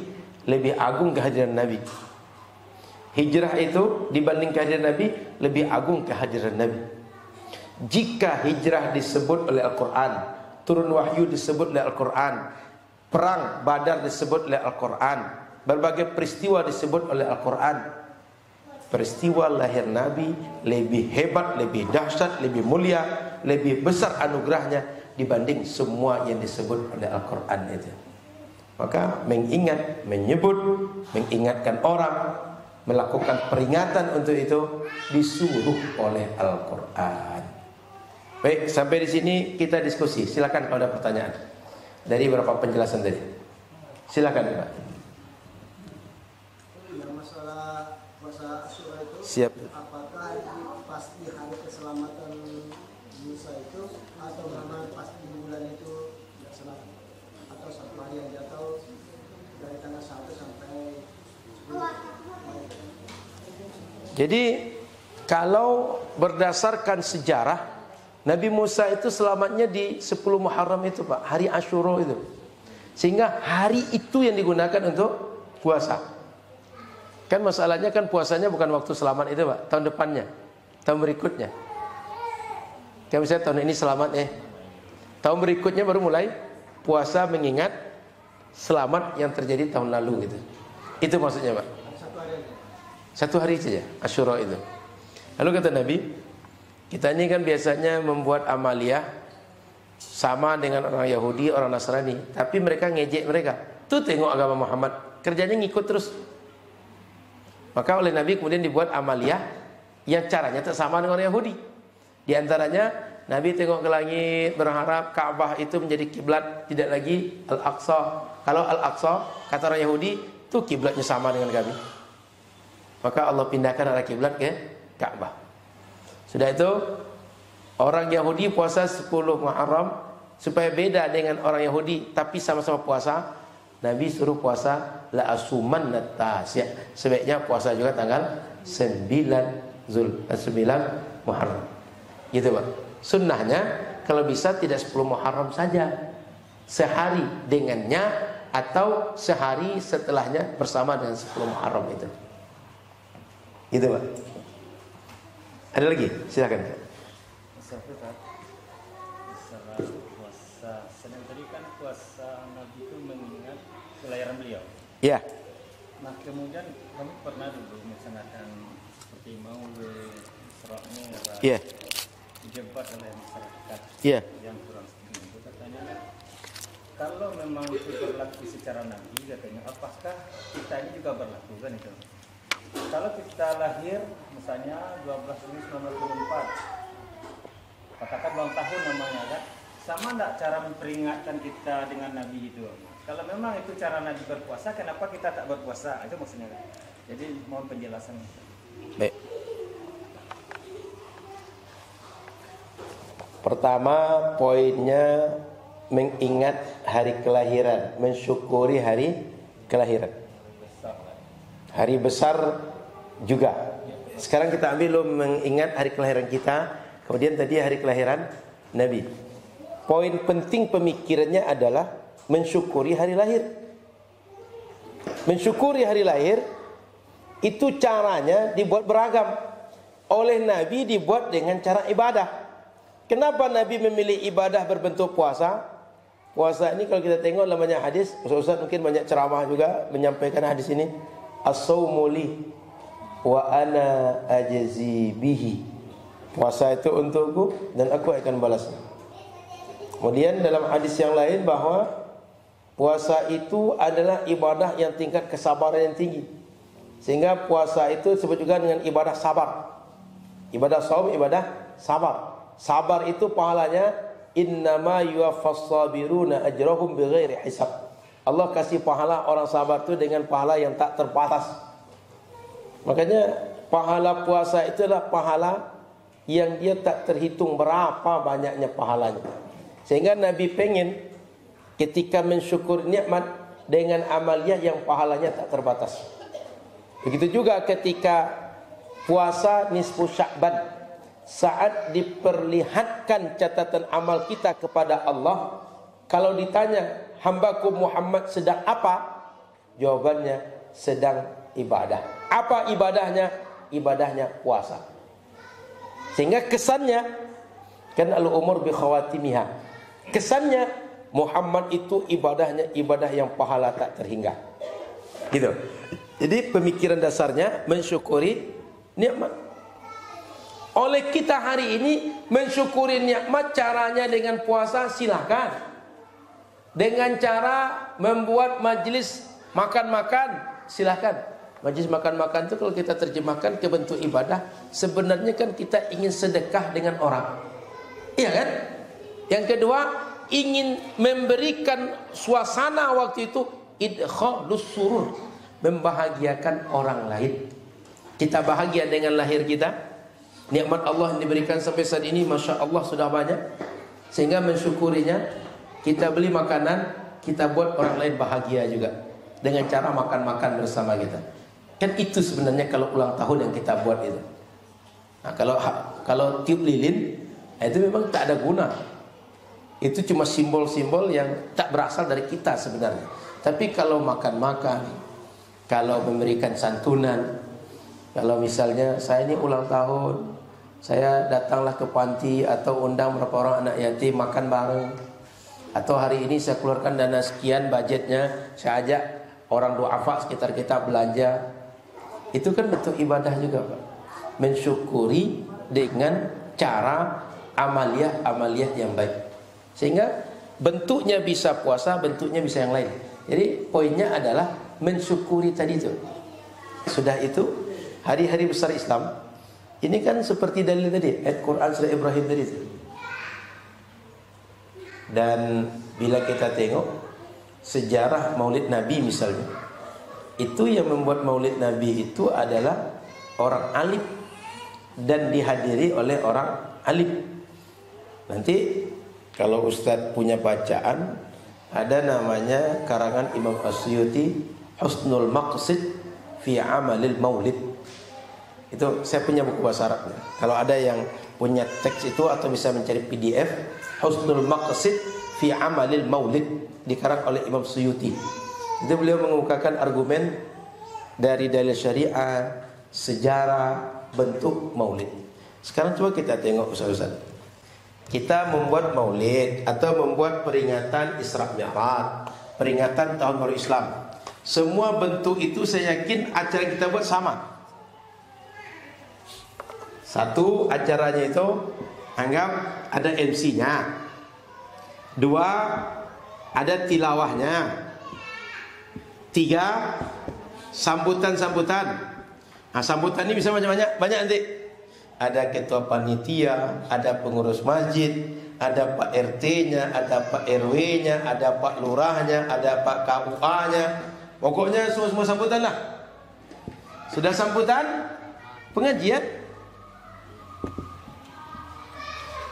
lebih agung kehadiran Nabi. Hijrah itu dibanding kehadiran Nabi lebih agung kehadiran Nabi. Jika hijrah disebut oleh Al-Quran, turun wahyu disebut oleh Al-Quran, perang Badar disebut oleh Al-Quran, berbagai peristiwa disebut oleh Al-Quran, peristiwa lahir Nabi lebih hebat, lebih dahsyat, lebih mulia, lebih besar anugerahnya dibanding semua yang disebut oleh Al-Quran itu. Maka mengingat, menyebut, mengingatkan orang, melakukan peringatan untuk itu disuruh oleh Al-Quran. Baik, sampai di sini kita diskusi. Silakan kalau ada pertanyaan dari beberapa penjelasan tadi. Silakan Pak. Yang masalah puasa Asyura itu, Siap. apakah pasti hari keselamatan Musa itu atau memang pasti di bulan itu tidak selamat, atau satu hari aja, atau dari tanggal 1 sampai 10? Jadi kalau berdasarkan sejarah, Nabi Musa itu selamatnya di 10 Muharram itu Pak, hari Asyura itu. Sehingga hari itu yang digunakan untuk puasa. Kan masalahnya kan puasanya bukan waktu selamat itu Pak, tahun depannya, tahun berikutnya. Kayak misalnya tahun ini selamat tahun berikutnya baru mulai puasa mengingat selamat yang terjadi tahun lalu gitu. Itu maksudnya Pak. Satu hari saja Asyura itu. Lalu kata Nabi, kita ini kan biasanya membuat amaliyah sama dengan orang Yahudi, orang Nasrani, tapi mereka ngejek mereka. Tuh tengok agama Muhammad, kerjanya ngikut terus. Maka oleh Nabi kemudian dibuat amaliyah yang caranya tak sama dengan orang Yahudi. Di antaranya Nabi tengok ke langit berharap Ka'bah itu menjadi kiblat, tidak lagi Al-Aqsa. Kalau Al-Aqsa kata orang Yahudi itu kiblatnya sama dengan kami. Maka Allah pindahkan arah kiblat ke Ka'bah. Sudah itu orang Yahudi puasa 10 Muharram supaya beda dengan orang Yahudi tapi sama-sama puasa. Nabi suruh puasa la asumanna tasya. Sebaiknya puasa juga tanggal 9 Muharram. Gitu Pak. Sunnahnya kalau bisa tidak 10 Muharram saja, sehari dengannya atau sehari setelahnya bersama dengan 10 Muharram itu. Gitu Pak. Ada lagi? Silakan. Masalah puasa. Sedang tadi kan puasa Nabi itu mengingat kelahiran beliau. Ya. Nah kemudian kami pernah dulu melaksanakan seperti Maulid, Isra Mi'raj. Iya. Dijebat oleh masyarakat. Iya. Yang kurang setuju. Katanya kalau memang itu berlaku secara Nabi, katanya apakah kita ini juga berlaku kan itu? Kalau kita lahir misalnya 12 Juni 1994, katakan ulang tahun namanya kan, sama enggak cara memperingatkan kita dengan Nabi itu? Kalau memang itu cara Nabi berpuasa, kenapa kita tak berpuasa? Itu maksudnya kan. Jadi mohon penjelasan. Baik. Pertama poinnya mengingat hari kelahiran, mensyukuri hari kelahiran. Hari besar juga. Sekarang kita ambil mengingat hari kelahiran kita, kemudian tadi hari kelahiran Nabi. Poin penting pemikirannya adalah mensyukuri hari lahir. Mensyukuri hari lahir itu caranya dibuat beragam. Oleh Nabi dibuat dengan cara ibadah. Kenapa Nabi memilih ibadah berbentuk puasa? Puasa ini kalau kita tengok dalam banyak hadis, Ustaz mungkin banyak ceramah juga menyampaikan hadis ini. As-sawmu li wa ana ajzi bihi. Puasa itu untukku dan aku akan balasnya. Kemudian dalam hadis yang lain bahwa puasa itu adalah ibadah yang tingkat kesabaran yang tinggi. Sehingga puasa itu disebut juga dengan ibadah sabar. Ibadah saum, ibadah sabar. Sabar itu pahalanya innama yuwaffas sabiruna ajrahum bighairi hisab. Allah kasih pahala orang sabar itu dengan pahala yang tak terbatas. Makanya pahala puasa itu adalah pahala yang dia tak terhitung berapa banyaknya pahalanya. Sehingga Nabi pengen ketika mensyukur nikmat dengan amaliyah yang pahalanya tak terbatas. Begitu juga ketika puasa nisfu Sya'ban, saat diperlihatkan catatan amal kita kepada Allah, kalau ditanya hambaku Muhammad sedang apa? Jawabannya sedang ibadah. Apa ibadahnya? Ibadahnya puasa. Sehingga kesannya kan al-umur bi khawatimiha. Kesannya Muhammad itu ibadahnya ibadah yang pahala tak terhingga. Gitu. Jadi pemikiran dasarnya mensyukuri nikmat. Oleh kita hari ini mensyukuri nikmat caranya dengan puasa silahkan. Dengan cara membuat majlis makan-makan silahkan. Majlis makan-makan itu kalau kita terjemahkan ke bentuk ibadah, sebenarnya kan kita ingin sedekah dengan orang. Iya kan? Yang kedua, ingin memberikan suasana waktu itu idkhalus surur, membahagiakan orang lain. Kita bahagia dengan lahir kita. Nikmat Allah yang diberikan sampai saat ini Masya Allah sudah banyak. Sehingga mensyukurinya, kita beli makanan, kita buat orang lain bahagia juga dengan cara makan-makan bersama kita. Kan itu sebenarnya kalau ulang tahun yang kita buat itu. Nah, kalau tiup lilin, itu memang tak ada guna. Itu cuma simbol-simbol yang tak berasal dari kita sebenarnya. Tapi kalau makan-makan, kalau memberikan santunan, kalau misalnya saya ini ulang tahun, saya datanglah ke panti atau undang beberapa orang anak yatim makan bareng, atau hari ini saya keluarkan dana sekian budgetnya, saya ajak orang duafa sekitar kita belanja. Itu kan bentuk ibadah juga, Pak. Mensyukuri dengan cara amaliyah yang baik. Sehingga bentuknya bisa puasa, bentuknya bisa yang lain. Jadi poinnya adalah mensyukuri tadi itu. Sudah itu hari-hari besar Islam. Ini kan seperti dalil tadi, ayat Quran surah Ibrahim tadi itu. Dan bila kita tengok sejarah Maulid Nabi misalnya, itu yang membuat Maulid Nabi itu adalah orang alim dan dihadiri oleh orang alim. Nanti kalau Ustadz punya bacaan, ada namanya karangan Imam Asyuti Husnul Maqsid fi Amalil Maulid. Itu saya punya buku bahasa Arabnya. Kalau ada yang punya teks itu atau bisa mencari PDF, Husnul Maqsid fi Amalil Maulid, dikarang oleh Imam Suyuti. Itu beliau mengemukakan argumen dari dalil syariah, sejarah, bentuk maulid. Sekarang coba kita tengok Ustaz. Kita membuat maulid atau membuat peringatan Isra Mi'raj, peringatan tahun baru Islam. Semua bentuk itu saya yakin acara kita buat sama. Satu, acaranya itu anggap ada MC-nya. Dua, ada tilawahnya. Tiga, sambutan-sambutan. Nah, sambutan ini bisa banyak nanti. Ada ketua panitia, ada pengurus masjid, ada Pak RT-nya, ada Pak RW-nya, ada Pak Lurahnya, ada Pak KUA-nya. Pokoknya semua sambutan lah. Sudah sambutan, pengajian.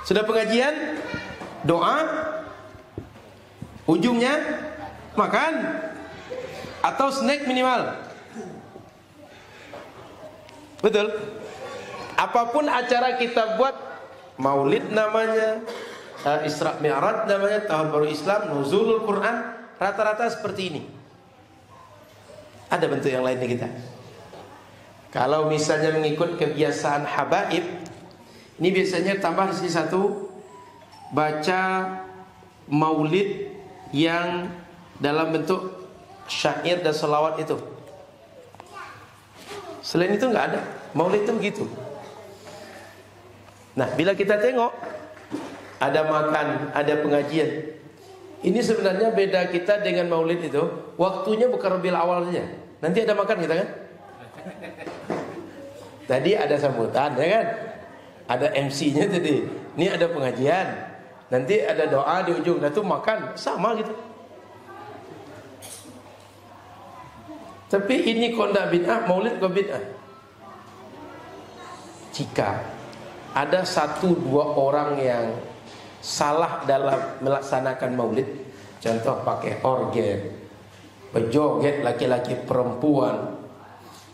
Sudah pengajian, doa. Ujungnya makan atau snack minimal. Betul? Apapun acara kita buat, maulid namanya, Isra Mi'raj namanya, tahun baru Islam, nuzulul Quran, rata-rata seperti ini. Ada bentuk yang lain di kita. Kalau misalnya mengikut kebiasaan habaib, ini biasanya tambah di sini satu, baca maulid yang dalam bentuk syair dan selawat itu. Selain itu nggak ada. Maulid itu begitu. Nah, bila kita tengok ada makan, ada pengajian. Ini sebenarnya beda kita dengan maulid itu. Waktunya bukan Rabiul Awal saja. Nanti ada makan kita kan? Tadi ada sambutan, ya kan? Ada MC-nya tadi. Ini ada pengajian. Nanti ada doa di ujung. Nah itu makan, sama gitu. Tapi ini kok tidak bid'ah, maulid kok bid'ah. Jika ada 1-2 orang yang salah dalam melaksanakan maulid, contoh pakai organ, berjoget laki-laki perempuan,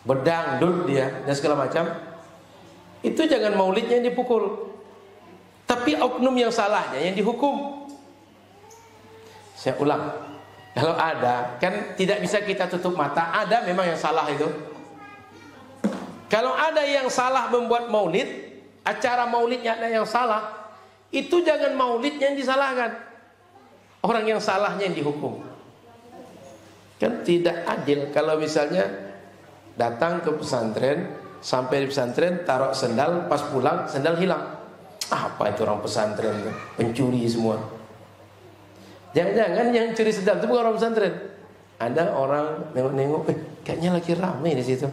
berdangdut dia dan segala macam, itu jangan maulidnya yang dipukul, tapi oknum yang salahnya yang dihukum. Saya ulang, kalau ada, kan tidak bisa kita tutup mata, ada memang yang salah itu. Kalau ada yang salah membuat maulid, acara maulidnya ada yang salah, itu jangan maulidnya yang disalahkan, orang yang salahnya yang dihukum. Kan tidak adil kalau misalnya datang ke pesantren, sampai di pesantren taruh sendal, pas pulang sendal hilang. Apa itu orang pesantren itu? Pencuri semua. Jangan-jangan yang curi sendal itu bukan orang pesantren. Ada orang nengok-nengok, kayaknya lagi ramai di situ.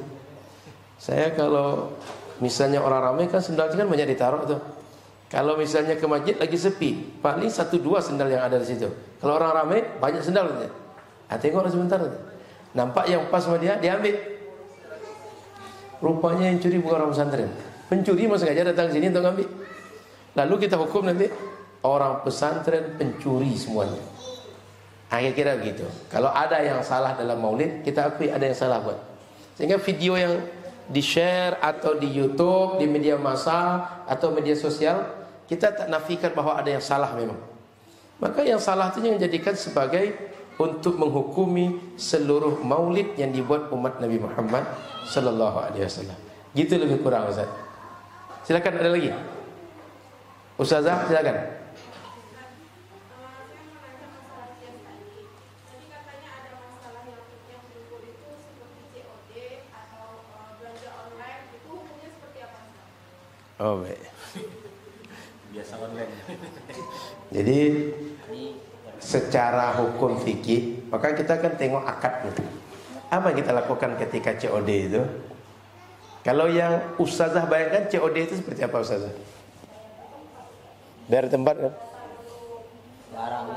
Saya kalau misalnya orang ramai kan sendal kan banyak ditaruh tuh. Kalau misalnya ke masjid lagi sepi, paling 1-2 sendal yang ada di situ. Kalau orang ramai banyak sendal aja. Tengok sebentar. Nampak yang pas sama dia, diambil. Rupanya yang curi bukan orang pesantren. Pencuri mas sengaja datang sini untuk ngambil. Lalu kita hukum nanti orang pesantren pencuri semuanya. Kira-kira begitu. Kalau ada yang salah dalam maulid, kita akui ada yang salah buat. Sehingga video yang di-share atau di YouTube, di media massa atau media sosial, kita tak nafikan bahwa ada yang salah memang. Maka yang salah itu yang dijadikan sebagai untuk menghukumi seluruh maulid yang dibuat umat Nabi Muhammad sallallahu alaihi wasallam. Gitu lebih kurang, Ustaz. Silakan, ada lagi? Ustazah, silakan. Oh baik. Biasa online. Jadi secara hukum fikih, maka kita kan tengok akadnya. Apa yang kita lakukan ketika COD itu? Kalau yang ustazah bayangkan COD itu seperti apa, ustazah? Dari tempat kan?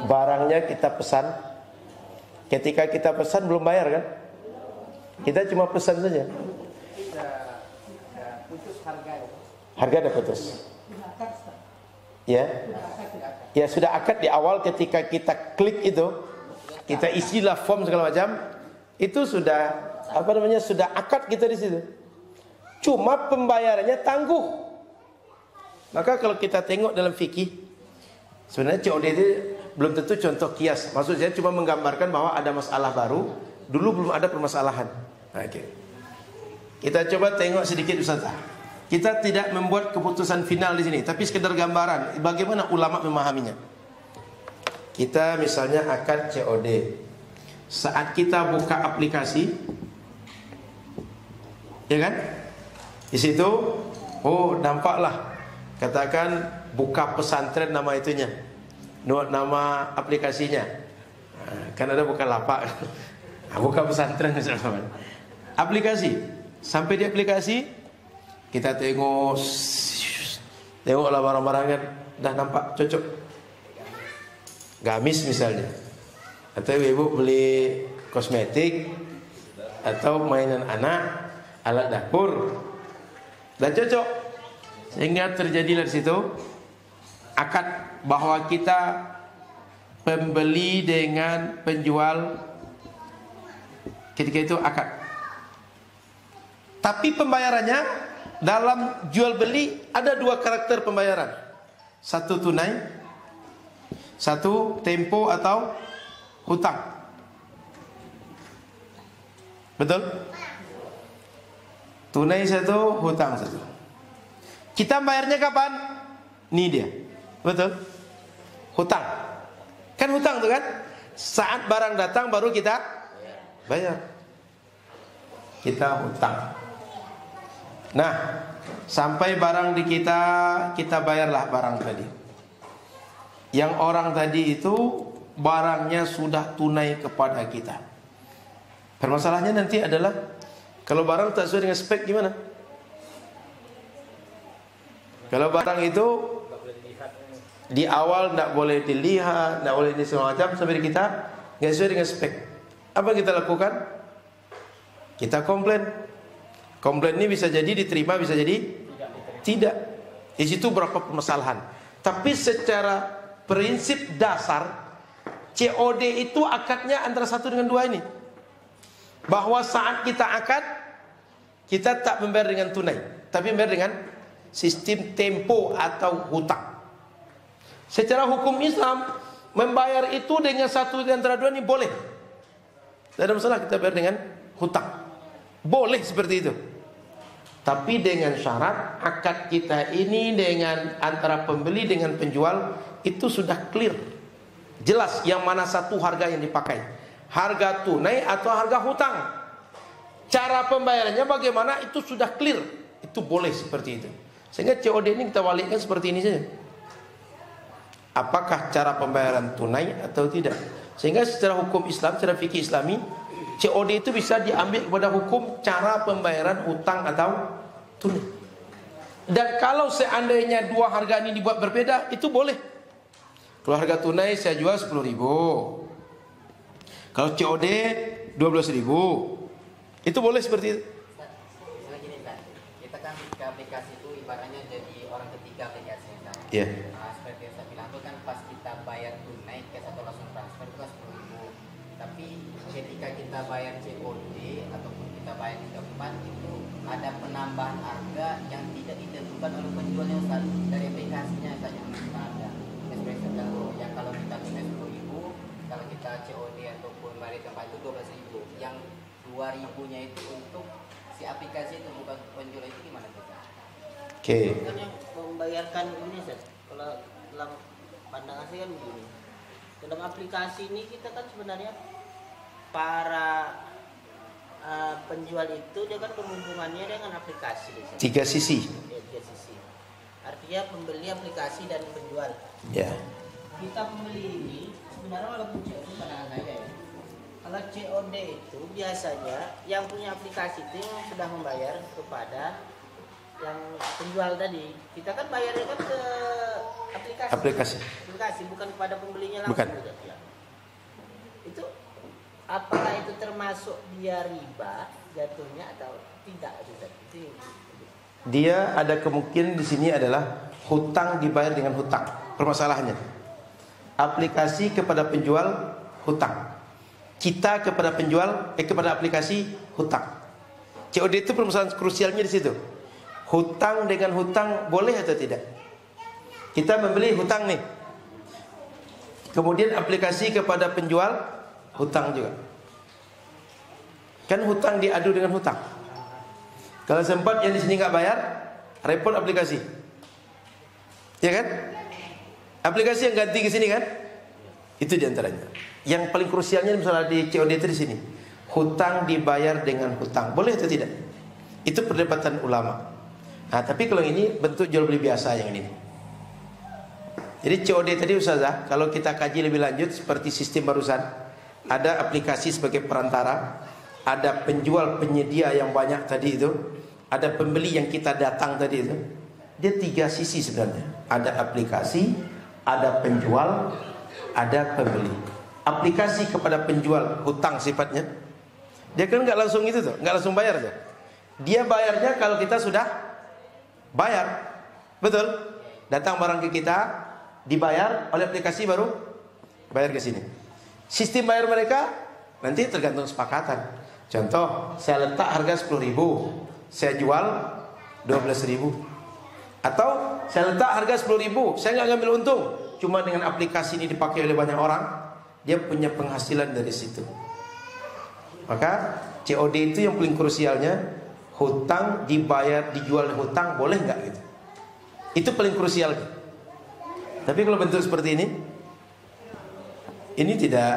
Barangnya kita pesan. Ketika kita pesan belum bayar kan? Kita cuma pesan saja. Harga dah putus. Ya. Ya sudah akad di awal ketika kita klik itu, kita isilah form segala macam, itu sudah sudah akad kita di situ. Cuma pembayarannya tangguh. Maka kalau kita tengok dalam fikih, sebenarnya COD itu belum tentu contoh kias. Maksudnya cuma menggambarkan bahwa ada masalah baru, dulu belum ada permasalahan. Oke. Kita coba tengok sedikit Ustazah. Kita tidak membuat keputusan final di sini, tapi sekedar gambaran bagaimana ulama memahaminya. Kita misalnya akad COD. Saat kita buka aplikasi, ya kan? Di situ, oh nampaklah. Katakan buka pesantren nama itunya, nama aplikasinya. Kan ada buka lapak, buka pesantren misalnya. Aplikasi, sampai di aplikasi. Kita tengoklah barang-barang kan, dah nampak cocok. Gamis misalnya, atau ibu beli kosmetik, atau mainan anak, alat dapur, dah cocok. Sehingga terjadilah di situ akad bahwa kita pembeli dengan penjual, ketika itu akad. Tapi pembayarannya dalam jual beli ada 2 karakter pembayaran. Satu tunai, satu tempo atau hutang. Betul? Tunai satu, hutang satu. Kita bayarnya kapan? Ini dia. Betul? Hutang. Kan hutang tuh kan? Saat barang datang baru kita bayar. Kita hutang. Nah, sampai barang di kita bayarlah barang tadi. Yang orang tadi itu barangnya sudah tunai kepada kita. Permasalahannya nanti adalah kalau barang tak sesuai dengan spek gimana? Kalau barang itu di awal tidak boleh dilihat, tidak boleh segala macam, sampai kita nggak sesuai dengan spek. Apa kita lakukan? Kita komplain. Komplain ini bisa jadi diterima, bisa jadi tidak. Di situ berapa permasalahan. Tapi secara prinsip dasar COD itu akadnya antara satu dengan dua ini. Bahwa saat kita akad, kita tak membayar dengan tunai, tapi membayar dengan sistem tempo atau hutang. Secara hukum Islam, membayar itu dengan satu di antara dua ini boleh. Tidak ada masalah kita bayar dengan hutang. Boleh seperti itu. Tapi dengan syarat akad kita ini dengan antara pembeli dengan penjual itu sudah clear. Jelas yang mana satu harga yang dipakai. Harga tunai atau harga hutang. Cara pembayarannya bagaimana itu sudah clear. Itu boleh seperti itu. Sehingga COD ini kita balikkan seperti ini saja. Apakah cara pembayaran tunai atau tidak? Sehingga secara hukum Islam, secara fikih Islami, COD itu bisa diambil kepada hukum cara pembayaran hutang atau tunai. Dan kalau seandainya dua harga ini dibuat berbeda, itu boleh. Kalau harga tunai saya jual 10.000. Kalau COD 12.000. Itu boleh seperti itu. Kita kan ke aplikasi itu ibaratnya jadi orang ketiga aplikasinya. Iya. Nah, seperti yang saya bilang itu kan pas kita bayar tunai cash atau langsung transfer itu kan 10.000. Tapi ketika kita bayar COD ataupun kita bayar 34 itu ada penambahan harga yang tidak ditentukan oleh penjualnya Ustaz, dari aplikasinya saja ada. Seperti yang kalau kita tunai 10.000, kalau kita COD ataupun bayar di tempat itu 12.000. Yang 2.000-nya itu untuk si aplikasi itu, bukan penjual, itu gimana kita? Oke. Kan yang membayarkan ini Ustaz, kalau dalam pandangan saya kan begini. Dalam aplikasi ini kita kan sebenarnya para penjual itu dia kan keuntungannya dengan aplikasi. Ustaz. Tiga sisi. Ya, tiga sisi. Artinya pembeli aplikasi dan penjual. Ya. Kita pembeli ini sebenarnya walaupun COD pandangan saya ya. Kalau COD itu biasanya yang punya aplikasi itu yang sudah membayar kepada yang penjual tadi. Kita kan bayarnya kan ke aplikasi. Aplikasi bukan kepada pembelinya langsung. Bukan. Gitu. Ya. Itu apakah itu termasuk dia riba jatuhnya atau tidak? Itu. Dia ada kemungkinan di sini adalah hutang dibayar dengan hutang. Permasalahannya, aplikasi kepada penjual hutang. Kita kepada penjual, kepada aplikasi hutang. COD itu permasalahan krusialnya di situ. Hutang dengan hutang boleh atau tidak? Kita membeli hutang nih. Kemudian aplikasi kepada penjual hutang juga. Kan hutang diadu dengan hutang. Kalau sempat yang di sini nggak bayar, repot aplikasi. Ya kan? Aplikasi yang ganti ke sini kan? Itu diantaranya. Yang paling krusialnya misalnya di COD itu di sini, hutang dibayar dengan hutang, boleh atau tidak? Itu perdebatan ulama. Nah, tapi kalau ini bentuk jual beli biasa yang ini. Jadi COD tadi Ustazah, kalau kita kaji lebih lanjut seperti sistem barusan, ada aplikasi sebagai perantara, ada penjual penyedia yang banyak tadi itu, ada pembeli yang kita datang tadi itu. Dia tiga sisi sebenarnya. Ada aplikasi, ada penjual, ada pembeli. Aplikasi kepada penjual hutang sifatnya. Dia kan nggak langsung itu tuh, nggak langsung bayar tuh. Dia bayarnya kalau kita sudah bayar, betul? Datang barang ke kita, dibayar oleh aplikasi baru bayar ke sini. Sistem bayar mereka nanti tergantung sepakatan. Contoh, saya letak harga 10.000, saya jual 12.000. Atau saya letak harga 10.000, saya nggak ngambil untung, cuma dengan aplikasi ini dipakai oleh banyak orang, dia punya penghasilan dari situ. Maka COD itu yang paling krusialnya, hutang dibayar, dijual hutang boleh nggak gitu. Itu paling krusial. Tapi kalau bentuk seperti ini tidak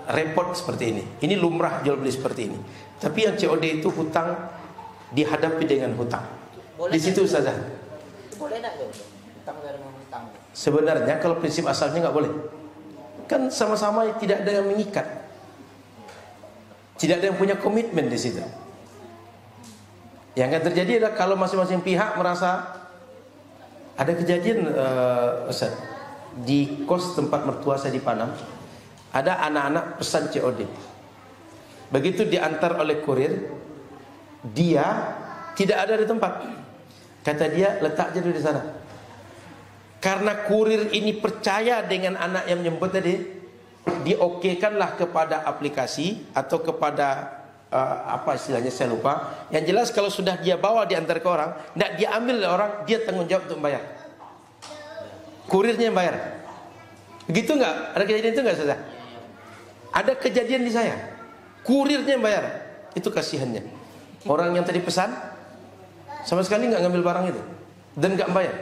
repot seperti ini. Ini lumrah jual beli seperti ini. Tapi yang COD itu hutang dihadapi dengan hutang. Boleh Di situ saja. Boleh enggak tuh? Hutang dengan hutang. Sebenarnya kalau prinsip asalnya nggak boleh. Kan sama-sama tidak ada yang mengikat. Tidak ada yang punya komitmen di situ. Yang akan terjadi adalah kalau masing-masing pihak merasa ada kejadian Ustaz, di kos tempat mertua saya di Panam, ada anak-anak pesan COD. Begitu diantar oleh kurir, dia tidak ada di tempat. Kata dia, letak aja dulu di sana. Karena kurir ini percaya dengan anak yang menjemput tadi, diokekanlah kepada aplikasi atau kepada apa istilahnya saya lupa. Yang jelas kalau sudah dia bawa diantar ke orang, tidak dia ambil oleh orang, dia tanggung jawab untuk membayar. Kurirnya yang bayar. Begitu nggak? Ada kejadian itu nggak saudara? Ada kejadian di saya. Kurirnya yang bayar. Itu kasihannya. Orang yang tadi pesan sama sekali nggak ngambil barang itu dan nggak bayar.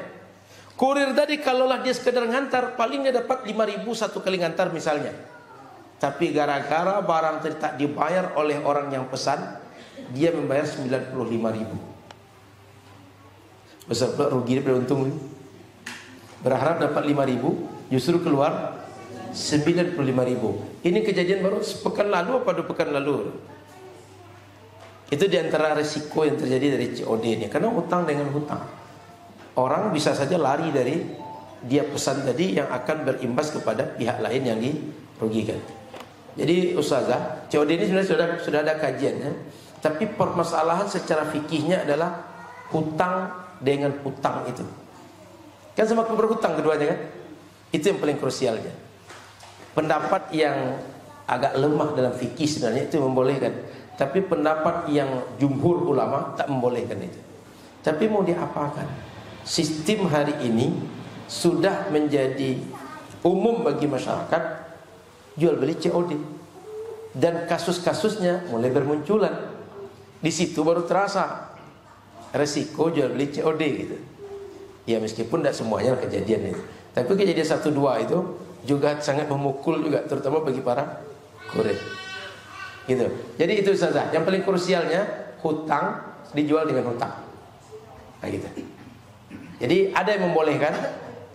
Kurir tadi kalaulah dia sekedar ngantar, palingnya dapat 5.000 satu kali ngantar misalnya. Tapi gara-gara barang tadi tak dibayar oleh orang yang pesan, dia membayar 95.000. Besar pula rugi, dia untung. Berharap dapat 5.000, justru keluar 95.000. Ini kejadian baru sepekan lalu apa 2 pekan lalu. Itu diantara resiko yang terjadi dari COD ini. Karena hutang dengan hutang, orang bisa saja lari dari dia pesan tadi yang akan berimbas kepada pihak lain yang dirugikan. Jadi Ustazah, COD ini sebenarnya sudah ada kajiannya. Tapi permasalahan secara fikihnya adalah hutang dengan hutang itu. Kan sama berhutang keduanya kan? Itu yang paling krusialnya. Pendapat yang agak lemah dalam fikih sebenarnya itu membolehkan. Tapi pendapat yang jumhur ulama tak membolehkan itu. Tapi mau diapakan? Sistem hari ini sudah menjadi umum bagi masyarakat jual beli COD. Dan kasus-kasusnya mulai bermunculan. Di situ baru terasa resiko jual beli COD gitu. Ya meskipun tidak semuanya kejadian itu. Tapi kejadian 1-2 itu juga sangat memukul juga, terutama bagi para kurir. Gitu. Jadi itu saja. Yang paling krusialnya hutang dijual dengan hutang. Nah gitu. Jadi ada yang membolehkan,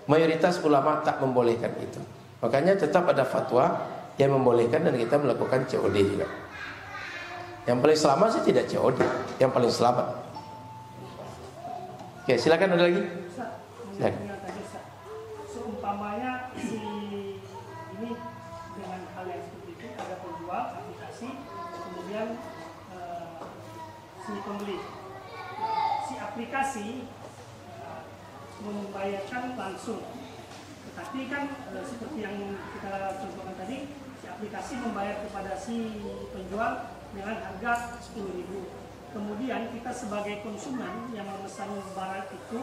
mayoritas ulama tak membolehkan itu. Makanya tetap ada fatwa yang membolehkan dan kita melakukan COD juga. Yang paling selamat sih tidak COD, yang paling selamat. Oke, silakan ada lagi. Silakan. Seumpamanya si ini dengan hal yang seperti itu ada penjual aplikasi, kemudian si pembeli, si aplikasi membayarkan langsung, tetapi kan seperti yang kita contohkan tadi, si aplikasi membayar kepada si penjual dengan harga 10.000. Kemudian kita sebagai konsumen yang memesan barang itu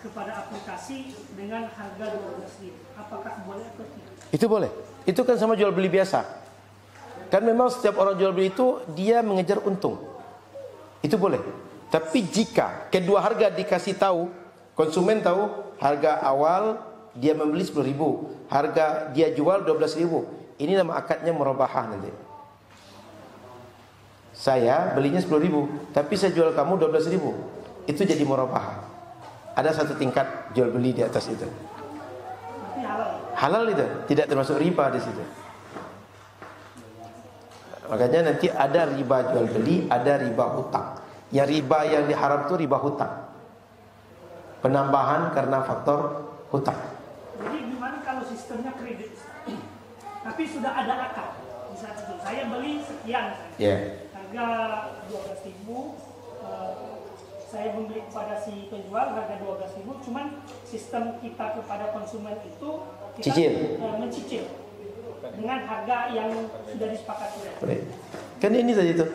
kepada aplikasi dengan harga 12.000, apakah boleh atau tidak? Itu boleh. Itu kan sama jual beli biasa. Kan memang setiap orang jual beli itu dia mengejar untung. Itu boleh. Tapi jika kedua harga dikasih tahu, konsumen tahu harga awal dia membeli 10.000, harga dia jual 12.000. Ini nama akadnya murabahah nanti. Saya belinya 10.000, tapi saya jual kamu 12.000. Itu jadi murabahah. Ada satu tingkat jual beli di atas itu. Halal itu, tidak termasuk riba di situ. Makanya nanti ada riba jual beli, ada riba hutang. Yang riba yang diharam itu riba hutang. Penambahan karena faktor hutang. Jadi gimana kalau sistemnya kredit? Tapi sudah ada akad. Misalnya saya beli sekian, harga 12.000, saya membeli kepada si penjual harga 12.000. Cuman sistem kita kepada konsumen itu kita mencicil dengan harga yang sudah disepakati. Kan ini tadi tuh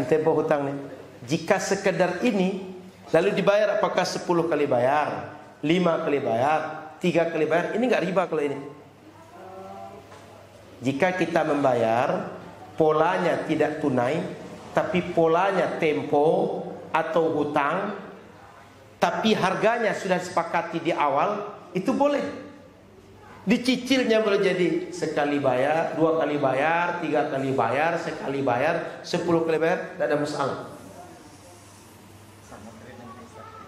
tempo hutang nih. Jika sekedar ini lalu dibayar, apakah 10 kali bayar, 5 kali bayar, 3 kali bayar? Ini nggak riba kalau ini. Jika kita membayar polanya tidak tunai, tapi polanya tempo atau hutang, tapi harganya sudah disepakati di awal, itu boleh. Dicicilnya boleh jadi sekali bayar, 2 kali bayar, 3 kali bayar, sekali bayar, 10 kali bayar, tidak ada masalah.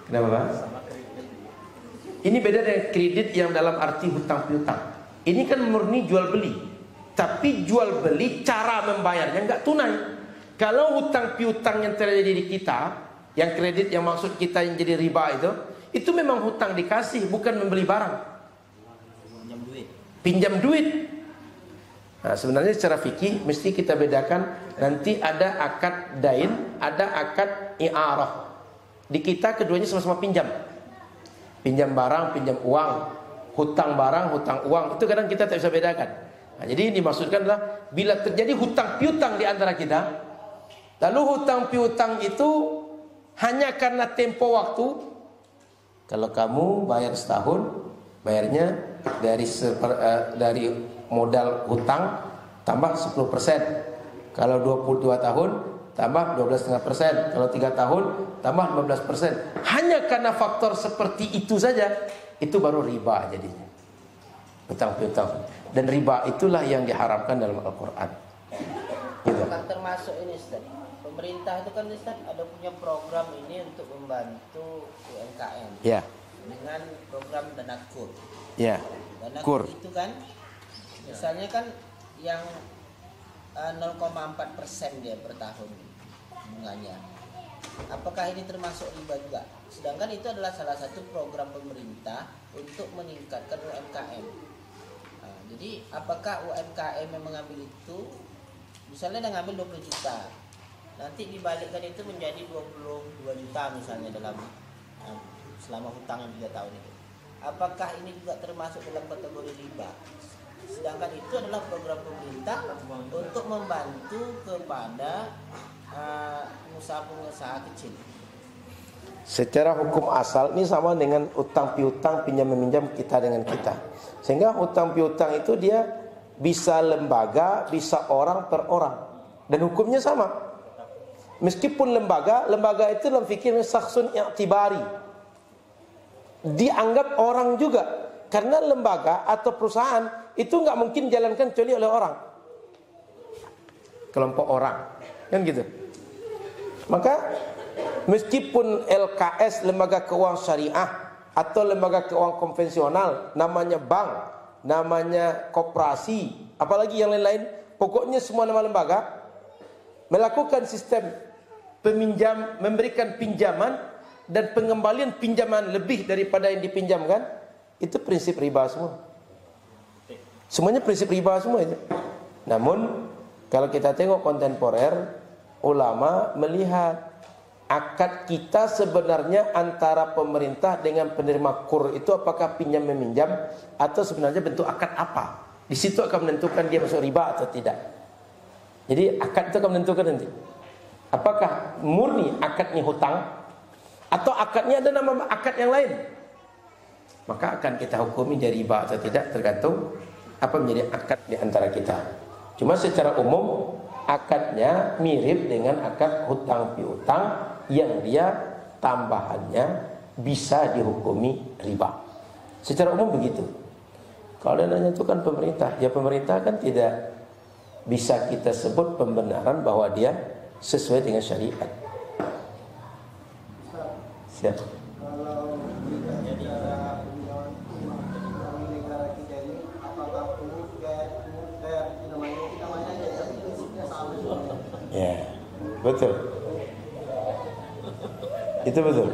Kenapa Pak? Ini beda dengan kredit yang dalam arti hutang piutang. Ini kan murni jual beli. Tapi jual beli cara membayarnya nggak tunai. Kalau hutang piutang yang terjadi di kita, yang kredit yang maksud kita yang jadi riba itu memang hutang dikasih, bukan membeli barang. Pinjam duit. Nah, sebenarnya secara fikih mesti kita bedakan, nanti ada akad dain, ada akad i'arah. Di kita keduanya sama-sama pinjam. Pinjam barang, pinjam uang, hutang barang, hutang uang. Itu kadang kita tak bisa bedakan. Nah, jadi ini dimaksudkan adalah bila terjadi hutang piutang di antara kita, lalu hutang piutang itu hanya karena tempo waktu. Kalau kamu bayar setahun, bayarnya dari modal hutang tambah 10%. Kalau 22 tahun tambah 12,5%. Kalau 3 tahun tambah 15%. Hanya karena faktor seperti itu saja, itu baru riba jadinya. Hutang piutang. Dan riba itulah yang diharamkan dalam Al-Quran. Gitu. Bukan termasuk ini Ustaz. Pemerintah itu kan Ustaz ada punya program ini untuk membantu UMKM. Ya. Dengan program Dana Kur. Ya. Dana Kur itu kan misalnya kan yang 0,4% dia per tahun bunganya. Apakah ini termasuk riba juga? Sedangkan itu adalah salah satu program pemerintah untuk meningkatkan UMKM. Nah, jadi apakah UMKM yang mengambil itu, misalnya dia ngambil 20 juta, nanti dibalikkan itu menjadi 22 juta misalnya dalam selama hutang yang 3 tahun itu. Apakah ini juga termasuk dalam kategori riba? Sedangkan itu adalah program pemerintah untuk membantu kepada pengusaha-pengusaha kecil. Secara hukum asal ini sama dengan utang piutang, pinjam meminjam kita dengan kita. Sehingga utang piutang itu dia bisa lembaga, bisa orang per orang, dan hukumnya sama. Meskipun lembaga itu dalam fikih saksun i'tibari, dianggap orang juga, karena lembaga atau perusahaan itu nggak mungkin jalankan kecuali oleh orang, kelompok orang, kan gitu. Maka meskipun LKS, lembaga keuangan syariah, atau lembaga keuangan konvensional, namanya bank, namanya koperasi, apalagi yang lain-lain, pokoknya semua nama lembaga, melakukan sistem peminjam, memberikan pinjaman dan pengembalian pinjaman lebih daripada yang dipinjamkan, itu prinsip riba semua. Semuanya prinsip riba semua itu. Namun kalau kita tengok kontemporer, ulama melihat akad kita sebenarnya antara pemerintah dengan penerima kur itu apakah pinjam meminjam atau sebenarnya bentuk akad apa. Di situ akan menentukan dia masuk riba atau tidak. Jadi akad itu akan menentukan nanti apakah murni akadnya hutang atau akadnya ada nama akad yang lain. Maka akan kita hukumi dia riba atau tidak tergantung apa menjadi akad di antara kita. Cuma secara umum akadnya mirip dengan akad hutang piutang yang dia tambahannya bisa dihukumi riba. Secara umum begitu. Kalau nanya itu kan pemerintah, ya pemerintah kan tidak bisa kita sebut pembenaran bahwa dia sesuai dengan syariat. Siap. Kalau bicara negara kita ini, apakah perlu kayak namanya aja, tapi prinsipnya sama juga. Ya, betul. Itu betul.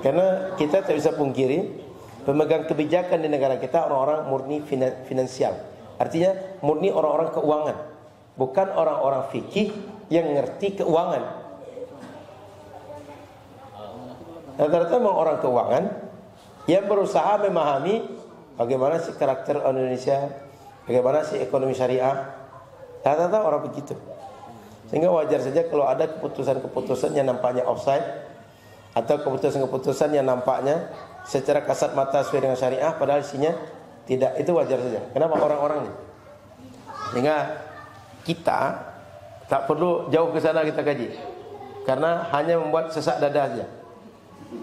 Karena kita tak bisa pungkiri pemegang kebijakan di negara kita orang-orang murni finansial. Artinya murni orang-orang keuangan, bukan orang-orang fikih yang ngerti keuangan. Rata-rata memang orang keuangan yang berusaha memahami bagaimana sih karakter Indonesia, bagaimana sih ekonomi syariah. Rata-rata orang begitu. Sehingga wajar saja kalau ada keputusan-keputusan yang nampaknya offside, atau keputusan-keputusan yang nampaknya secara kasat mata sesuai dengan syariah padahal isinya tidak, itu wajar saja. Kenapa orang-orang ini? Sehingga kita tak perlu jauh ke sana kita kaji, karena hanya membuat sesak dada saja.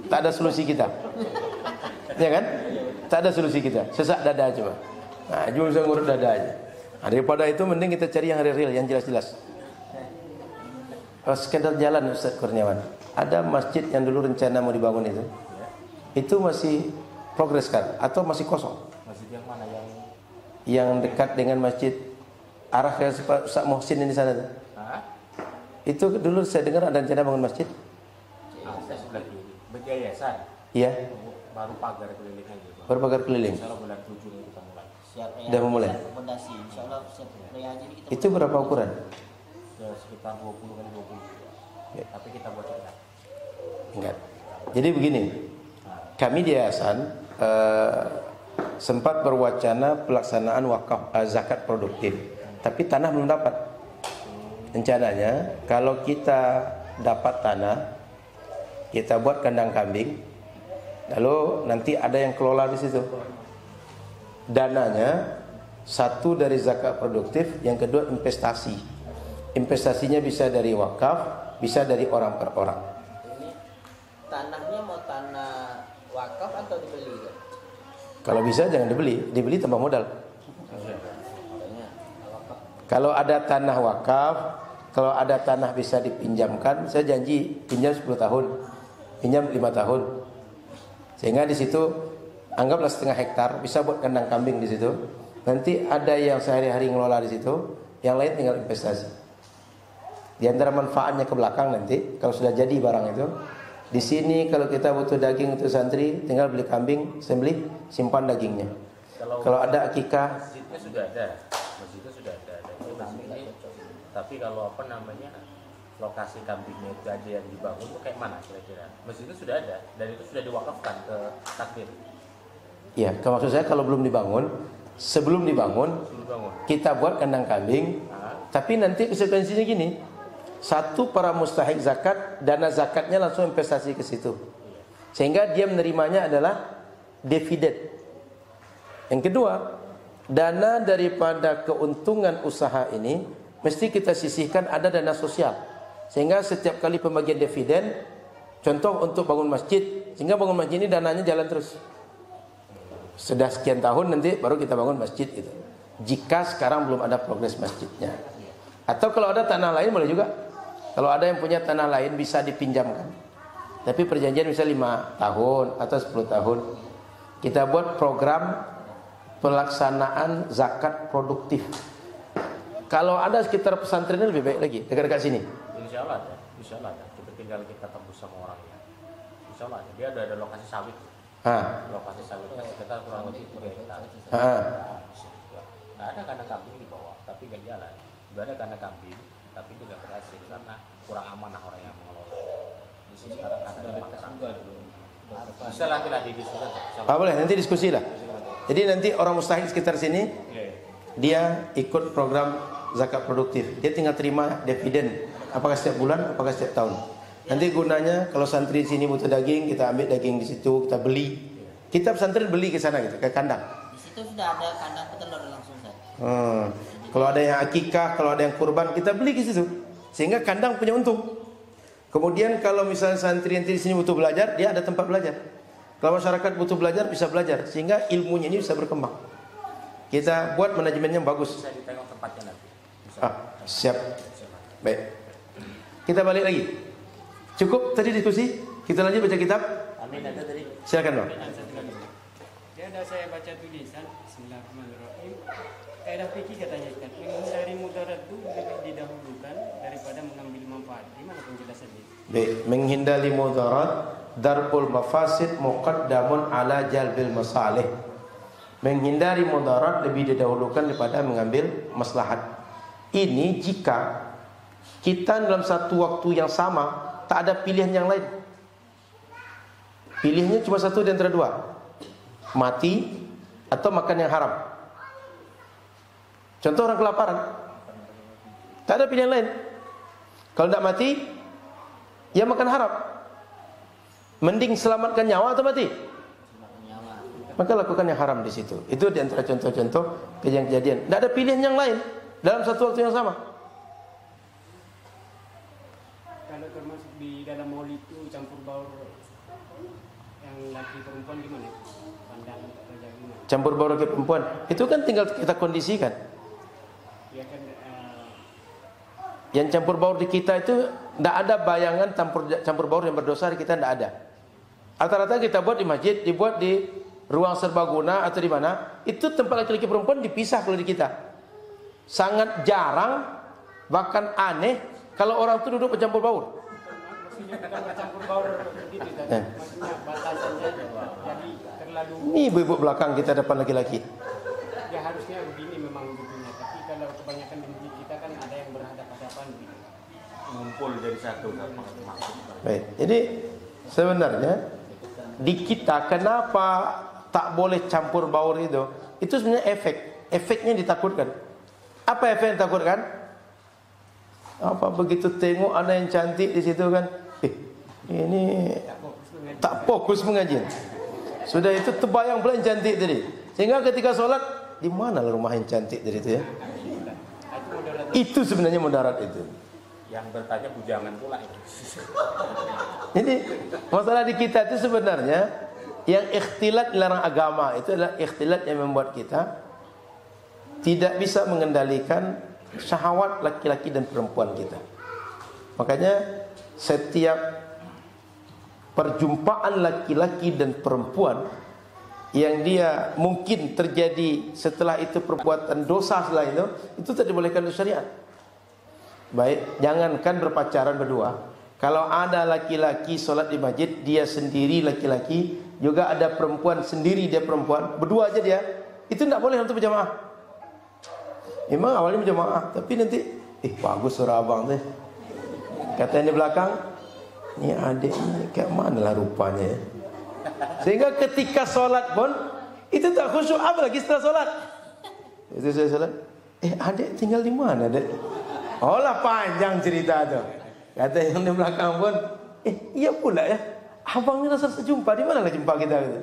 Tak ada solusi kita, ya kan? Tak ada solusi kita, sesak dada cuma. Nah, cuma bisa ngurut dada aja. Nah, daripada itu mending kita cari yang real, yang jelas-jelas. Sekedar jalan Ustaz Kurniawan. Ada masjid yang dulu rencana mau dibangun itu masih progres kan? Atau masih kosong? Masjid yang mana yang dekat dengan masjid arah ke Ustaz Muhsin ini sana tuh. Itu dulu saya dengar ada rencana bangun masjid. Saya sebelah kiri. Yayasan. Iya. Baru pagar keliling aja. Baru pagar keliling. Insyaallah bulan 7 ini kita mulai. Siap ya. Udah memulai. Fondasi. Insyaallah siap ya haji ini kita. Itu berapa ukuran? Ya, sekitar 20 kali 20. Ya. Tapi kita buat cerita. Enggak. Jadi begini. Kami di yayasan sempat berwacana pelaksanaan wakaf zakat produktif, tapi tanah belum dapat. Rencananya kalau kita dapat tanah, kita buat kandang kambing, lalu nanti ada yang kelola di situ. Dananya satu dari zakat produktif, yang kedua investasi. Investasinya bisa dari wakaf, bisa dari orang per orang. Ini tanahnya mau tanah wakaf atau dibeli? Kalau bisa jangan dibeli tambah modal. Kalau ada tanah wakaf, kalau ada tanah bisa dipinjamkan, saya janji pinjam 10 tahun, pinjam 5 tahun. Sehingga di situ anggaplah setengah hektar, bisa buat kandang kambing di situ. Nanti ada yang sehari-hari ngelola di situ, yang lain tinggal investasi. Di antara manfaatnya ke belakang nanti, kalau sudah jadi barang itu, di sini kalau kita butuh daging untuk santri, tinggal beli kambing, sembelih, simpan dagingnya. Kalau ada akikah, masjidnya sudah ada. Tapi kalau lokasi kambingnya itu aja yang dibangun itu kayak mana kira-kira? Masjid itu sudah ada dan itu sudah diwakafkan ke takmir. Ya, maksud saya kalau belum dibangun, sebelum dibangun, kita buat kandang kambing. Tapi nanti konsekuensinya gini, satu, para mustahik zakat, dana zakatnya langsung investasi ke situ, sehingga dia menerimanya adalah dividen. Yang kedua, dana daripada keuntungan usaha ini mesti kita sisihkan, ada dana sosial, sehingga setiap kali pembagian dividen, contoh untuk bangun masjid, sehingga bangun masjid ini dananya jalan terus. Sudah sekian tahun nanti baru kita bangun masjid itu. Jika sekarang belum ada progres masjidnya. Atau kalau ada tanah lain boleh juga. Kalau ada yang punya tanah lain bisa dipinjamkan. Tapi perjanjian bisa 5 tahun atau 10 tahun. Kita buat program pelaksanaan zakat produktif. Kalau ada sekitar pesantrennya lebih baik lagi, dekat-dekat sini. Insya Allah ada. Kita tinggal kita tembus sama orangnya. Insya Allah ada. Dia ada lokasi sawit. Lokasi sawitnya sekitar kurang lebih 3 hektar. Nggak ada kandang kambing di bawah, tapi nggak jalan. Nggak ada kandang kambing, tapi juga berhasil karena kurang amanah orang yang mengelola. Di sini sekarang ada 5 kesangguan. Bisa lagi diskusi. Boleh, nanti diskusi lah. Jadi nanti orang mustahik sekitar sini, dia ikut program zakat produktif. Dia tinggal terima dividen, apakah setiap bulan, apakah setiap tahun. Nanti gunanya kalau santri di sini butuh daging, kita ambil daging di situ, kita beli. Kita pesantren beli ke sana gitu, ke kandang. Di situ sudah ada kandang petelur langsung Ustaz. Kalau ada yang akikah, kalau ada yang kurban, kita beli ke situ. Sehingga kandang punya untung. Kemudian kalau misalnya santri di sini butuh belajar, dia ada tempat belajar. Kalau masyarakat butuh belajar, bisa belajar. Sehingga ilmunya ini bisa berkembang. Kita buat manajemennya bagus. Bisa ditengok tempatnya nanti. Siap. Baik. Kita balik lagi. Cukup tadi diskusi? Kita lanjut baca kitab. Amin. Ada tadi. Silakan, Bang. Ya, ada saya baca tulisan. Bismillahirrahmanirrahim. Kaidah fikih katanya kan, menghindari mudarat itu lebih didahulukan daripada mengambil manfaat. Gimana penjelasannya? Baik, menghindari mudarat, darul mafasid muqaddamun ala jalbil masalih. Menghindari mudarat lebih didahulukan daripada mengambil maslahat. Ini jika kita dalam satu waktu yang sama tak ada pilihan yang lain. Pilihannya cuma satu di antara dua, mati atau makan yang haram. Contoh orang kelaparan, tak ada pilihan lain. Kalau tidak mati, ya makan haram. Mending selamatkan nyawa atau mati? Maka lakukan yang haram di situ. Itu di antara contoh-contoh kejadian-kejadian. Tidak ada pilihan yang lain dalam satu waktu yang sama. di dalam maulid itu campur baur yang laki perempuan gimana? Pandangan Raja gimana? Campur baur laki perempuan itu kan tinggal kita kondisikan. Ya kan, Yang campur baur di kita itu tidak ada bayangan campur baur yang berdosa di kita, tidak ada. Rata-rata kita buat di masjid, dibuat di ruang serbaguna atau di mana, itu tempat laki-laki perempuan dipisah kalau di kita. Sangat jarang, bahkan aneh kalau orang itu duduk bercampur baur. maksudnya bukan bercampur baur begitu tadi. Maksudnya batasannya jadi terlalu. Ini ibu-ibu belakang kita depan laki-laki. Ya harusnya begini memang bentuknya. Tapi kalau kebanyakan di masjid kita kan ada yang berhadapan-hadapan gitu. Ngumpul jadi satu. Baik, jadi sebenarnya di kita kenapa tak boleh campur baur itu? Itu sebenarnya efeknya ditakutkan. Apa efek yang ditakutkan? Apa begitu tengok ada yang cantik di situ kan? Ini tak fokus mengaji. Sudah itu terbayang pula yang cantik tadi. Sehingga ketika sholat, di mana rumah yang cantik tadi itu ya? Itu sebenarnya mudarat itu. Yang bertanya bujangan pula itu. Jadi masalah di kita itu sebenarnya yang ikhtilat dilarang agama itu adalah ikhtilat yang membuat kita tidak bisa mengendalikan syahwat laki-laki dan perempuan kita. Makanya setiap perjumpaan laki-laki dan perempuan yang dia mungkin terjadi setelah itu perbuatan dosa setelah itu tidak dibolehkan oleh syariat. Baik, jangankan berpacaran berdua. Kalau ada laki-laki sholat di masjid, dia sendiri laki-laki, juga ada perempuan sendiri dia perempuan, berdua aja dia, itu tidak boleh untuk berjamaah. Memang awalnya berjamaah, tapi nanti, bagus suara abang deh. Katanya di belakang, ini adik ini kayak mana lah rupanya ya. Sehingga ketika sholat pun, itu tak khusyuk, apalagi setelah sholat. Itu saya sholat, adik tinggal di mana dek? Oh lah panjang cerita tu. Kata yang di belakang pun, iya pula ya. Abang ni rasa jumpa, di mana lah jumpa kita? Gitu.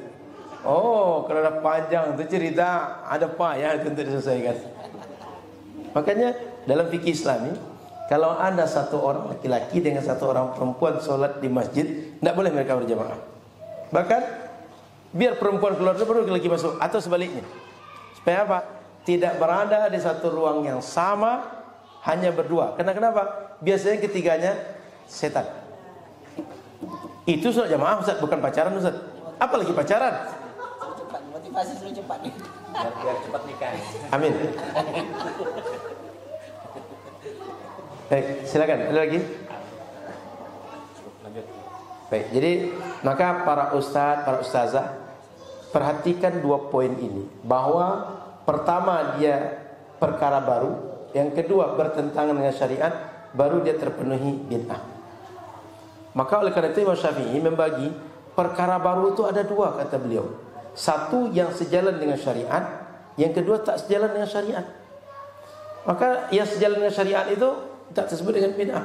Oh, kalau dah panjang tu cerita, ada payah itu untuk diselesaikan. Makanya dalam fikih Islami, kalau ada satu orang laki-laki dengan satu orang perempuan solat di masjid, tidak boleh mereka berjamaah. Bahkan biar perempuan keluar dulu baru laki-laki masuk, atau sebaliknya. Supaya apa? Tidak berada di satu ruang yang sama, hanya berdua. Kenapa? Biasanya ketiganya setan. Itu solat jamaah Ustaz, bukan pacaran Ustaz. Apalagi pacaran? Cepat, motivasi suruh cepat nih. Biar cepat nikah. Amin. Baik, silakan. Ada lagi? Lanjut. Baik, jadi maka para ustaz, para ustazah perhatikan dua poin ini. Bahwa pertama dia perkara baru, yang kedua bertentangan dengan syariat, baru dia terpenuhi bid'ah. Maka oleh karena itu Imam Syafi'i membagi perkara baru itu ada dua, kata beliau. Satu yang sejalan dengan syariat, yang kedua tak sejalan dengan syariat. Maka yang sejalan dengan syariat itu tak tersebut dengan bid'ah.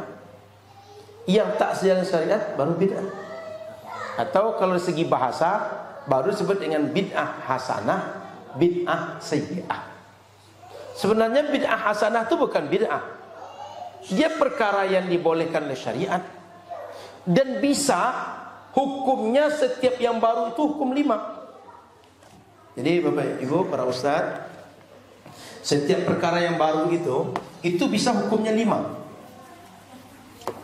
Yang tak sejalan dengan syariat baru bid'ah. Atau kalau dari segi bahasa baru disebut dengan bid'ah hasanah, bid'ah sayyi'ah. Sebenarnya bid'ah hasanah itu bukan bid'ah. Dia perkara yang dibolehkan oleh syariat. Dan bisa hukumnya setiap yang baru itu hukum 5. Jadi Bapak Ibu para ustaz, setiap perkara yang baru itu bisa hukumnya 5.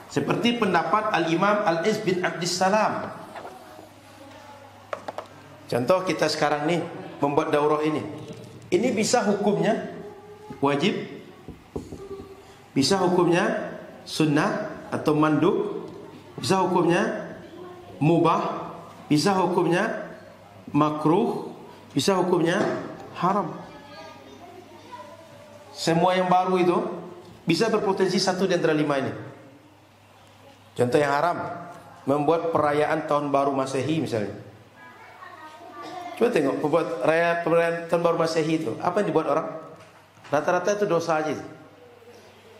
Seperti pendapat Al-Imam Al-Iz bin Abdissalam. Contoh kita sekarang nih membuat daurah ini. Ini bisa hukumnya wajib, bisa hukumnya sunnah atau mandub, bisa hukumnya mubah, bisa hukumnya makruh, bisa hukumnya haram. Semua yang baru itu bisa berpotensi satu di antara 5 ini. Contoh yang haram, membuat perayaan tahun baru Masehi misalnya. Coba tengok perayaan tahun baru Masehi itu, apa yang dibuat orang? Rata-rata itu dosa aja.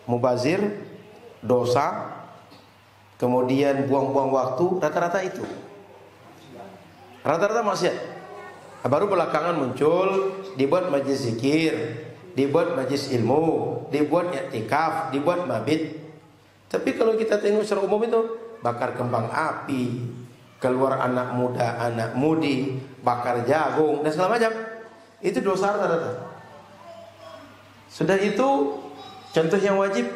Mubazir, dosa, kemudian buang-buang waktu, rata-rata itu. Rata-rata maksiat. Baru belakangan muncul, dibuat majlis zikir, dibuat majlis ilmu, dibuat i'tikaf, dibuat mabit. Tapi kalau kita tengok secara umum itu, bakar kembang api, keluar anak muda, anak mudi, bakar jagung dan segala macam. Itu dosa rata-rata. Sudah itu contoh yang wajib,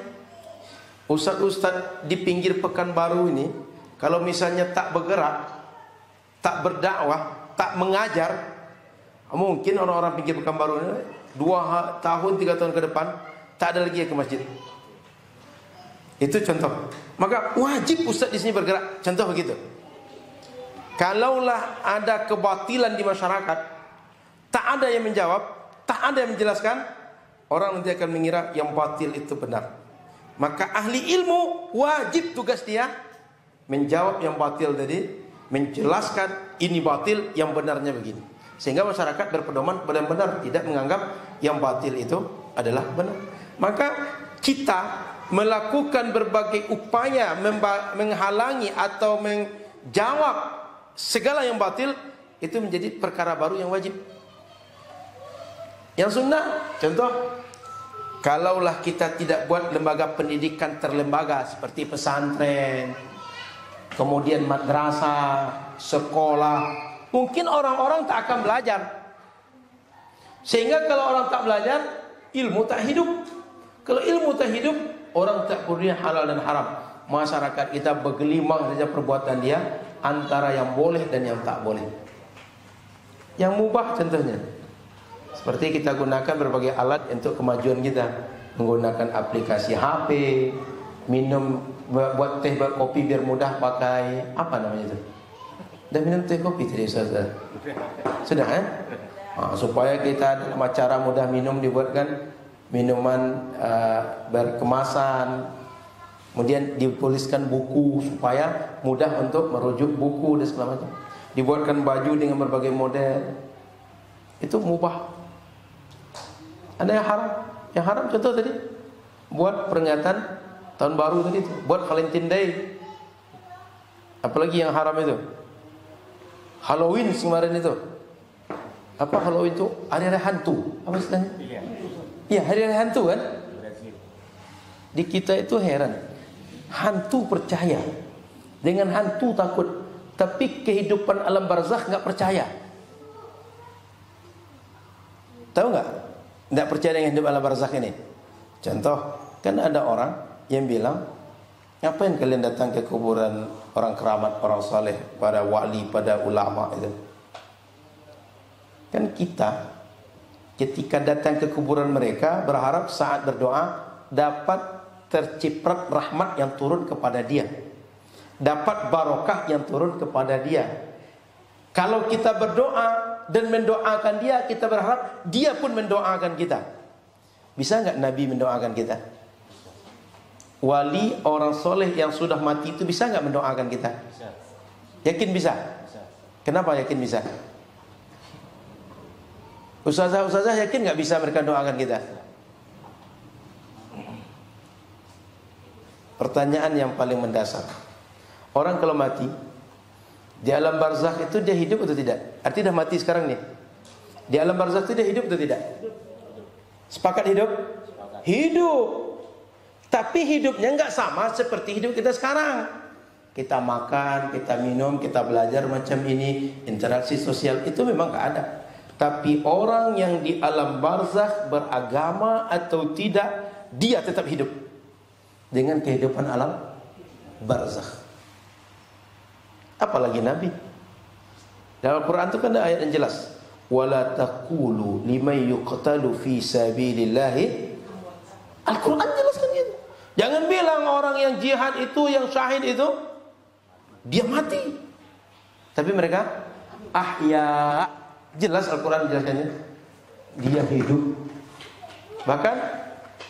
ustaz-ustaz di pinggir Pekanbaru ini kalau misalnya tak bergerak, tak berdakwah, tak mengajar, mungkin orang-orang pinggir Pekanbaru ini 2 tahun 3 tahun ke depan tak ada lagi ke masjid. Itu contoh. Maka wajib ustaz di sini bergerak. Contoh begitu. Kalaulah ada kebatilan di masyarakat, tak ada yang menjawab, tak ada yang menjelaskan, orang nanti akan mengira yang batil itu benar. Maka ahli ilmu wajib tugas dia menjawab yang batil tadi, menjelaskan ini batil, yang benarnya begini. Sehingga masyarakat berpedoman pada yang benar, tidak menganggap yang batil itu adalah benar. Maka kita melakukan berbagai upaya menghalangi atau menjawab segala yang batil, itu menjadi perkara baru yang wajib. Yang sunnah, contoh, kalaulah kita tidak buat lembaga pendidikan terlembaga seperti pesantren, kemudian madrasah, sekolah, mungkin orang-orang tak akan belajar. Sehingga kalau orang tak belajar, ilmu tak hidup. Kalau ilmu tak hidup, orang tak peduli halal dan haram. Masyarakat kita bergelimang saja perbuatan dia antara yang boleh dan yang tak boleh. Yang mubah contohnya, seperti kita gunakan berbagai alat untuk kemajuan kita, menggunakan aplikasi HP, minum, buat teh, buat kopi biar mudah pakai apa namanya itu? Dah minum teh kopi tadi Ustaz? Sudah kan? Supaya kita dalam acara mudah minum dibuatkan minuman berkemasan, kemudian dituliskan buku supaya mudah untuk merujuk buku dan segala macam. Dibuatkan baju dengan berbagai model. Itu mubah. Ada yang haram. Yang haram contoh tadi, buat peringatan tahun baru tadi itu, buat Valentine Day. Apalagi yang haram itu, Halloween kemarin itu. Apa Halloween itu? Hari-hari hantu. Apa istilahnya? Iya, hari-hari hantu kan? Di kita itu heran. Hantu percaya, dengan hantu takut, tapi kehidupan alam barzakh nggak percaya. Tahu nggak? Nggak percaya dengan hidup alam barzakh ini. Contoh, kan ada orang yang bilang, ngapain kalian datang ke kuburan orang keramat, orang saleh, pada wali, pada ulama itu? Kan kita ketika datang ke kuburan mereka berharap saat berdoa dapat terciprat rahmat yang turun kepada dia, dapat barokah yang turun kepada dia. Kalau kita berdoa dan mendoakan dia, kita berharap dia pun mendoakan kita. Bisa nggak Nabi mendoakan kita? Wali, orang soleh yang sudah mati itu bisa nggak mendoakan kita? Yakin bisa? Kenapa yakin bisa? Ustazah yakin nggak bisa mereka doakan kita? Pertanyaan yang paling mendasar. Orang kalau mati di alam barzakh itu dia hidup atau tidak? Artinya dah mati sekarang nih. Di alam barzakh itu dia hidup atau tidak? Sepakat hidup? Hidup. Tapi hidupnya nggak sama seperti hidup kita sekarang. Kita makan, kita minum, kita belajar macam ini, interaksi sosial itu memang nggak ada. Tapi orang yang di alam barzakh beragama atau tidak, dia tetap hidup dengan kehidupan alam barzakh. Apalagi Nabi. Dalam Al-Quran itu kan ada ayat yang jelas, wala taqulu liman yuqtalu fi sabilillahi. Al-Quran jelaskan gitu. Jangan bilang orang yang jihad itu, yang syahid itu, dia mati. Tapi mereka ahya. Jelas Al-Quran menjelaskannya, dia hidup. Bahkan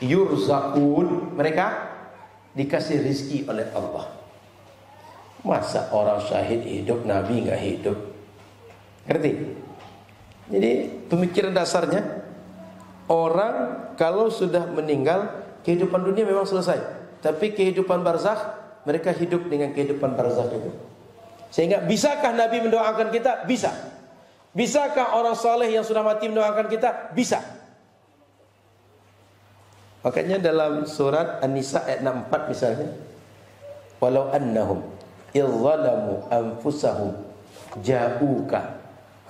yurzakun, mereka dikasih rizki oleh Allah. Masa orang syahid hidup, Nabi nggak hidup? Ngerti? Jadi pemikiran dasarnya, orang kalau sudah meninggal, kehidupan dunia memang selesai. Tapi kehidupan barzakh, mereka hidup dengan kehidupan barzakh itu. Sehingga bisakah Nabi mendoakan kita? Bisa. Bisakah orang saleh yang sudah mati mendoakan kita? Bisa. Makanya dalam surat An-Nisa ayat 64 misalnya, walau annahum idzalamu anfusahum ja'uka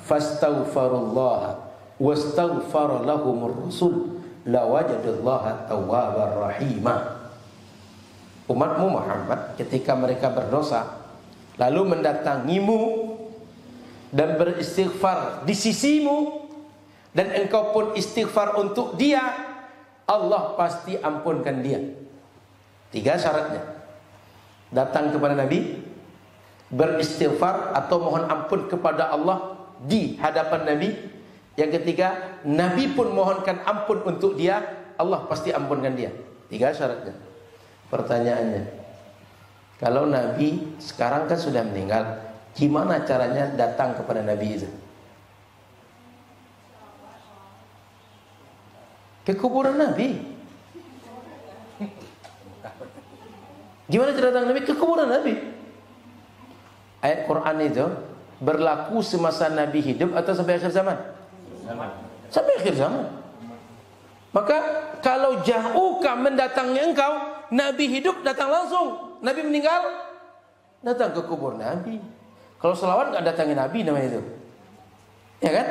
fastaghfirullaha wastaghfara lahumur rasul lawajadallaha tawwabar rahima. Umatmu Muhammad ketika mereka berdosa lalu mendatangimu dan beristighfar di sisimu dan engkau pun istighfar untuk dia, Allah pasti ampunkan dia. 3 syaratnya. Datang kepada Nabi, beristighfar atau mohon ampun kepada Allah di hadapan Nabi. Yang ketiga, Nabi pun mohonkan ampun untuk dia, Allah pasti ampunkan dia. 3 syaratnya. Pertanyaannya, kalau Nabi sekarang kan sudah meninggal, gimana caranya datang kepada Nabi itu? Ke kuburan Nabi. Gimana cara datang Nabi? Ke kuburan Nabi. Ayat Quran itu berlaku semasa Nabi hidup atau sampai akhir zaman? Sampai akhir zaman. Maka kalau ja'uka mendatangi engkau, Nabi hidup datang langsung, Nabi meninggal datang ke kubur Nabi. Kalau selawat nggak datangi Nabi namanya itu, ya kan?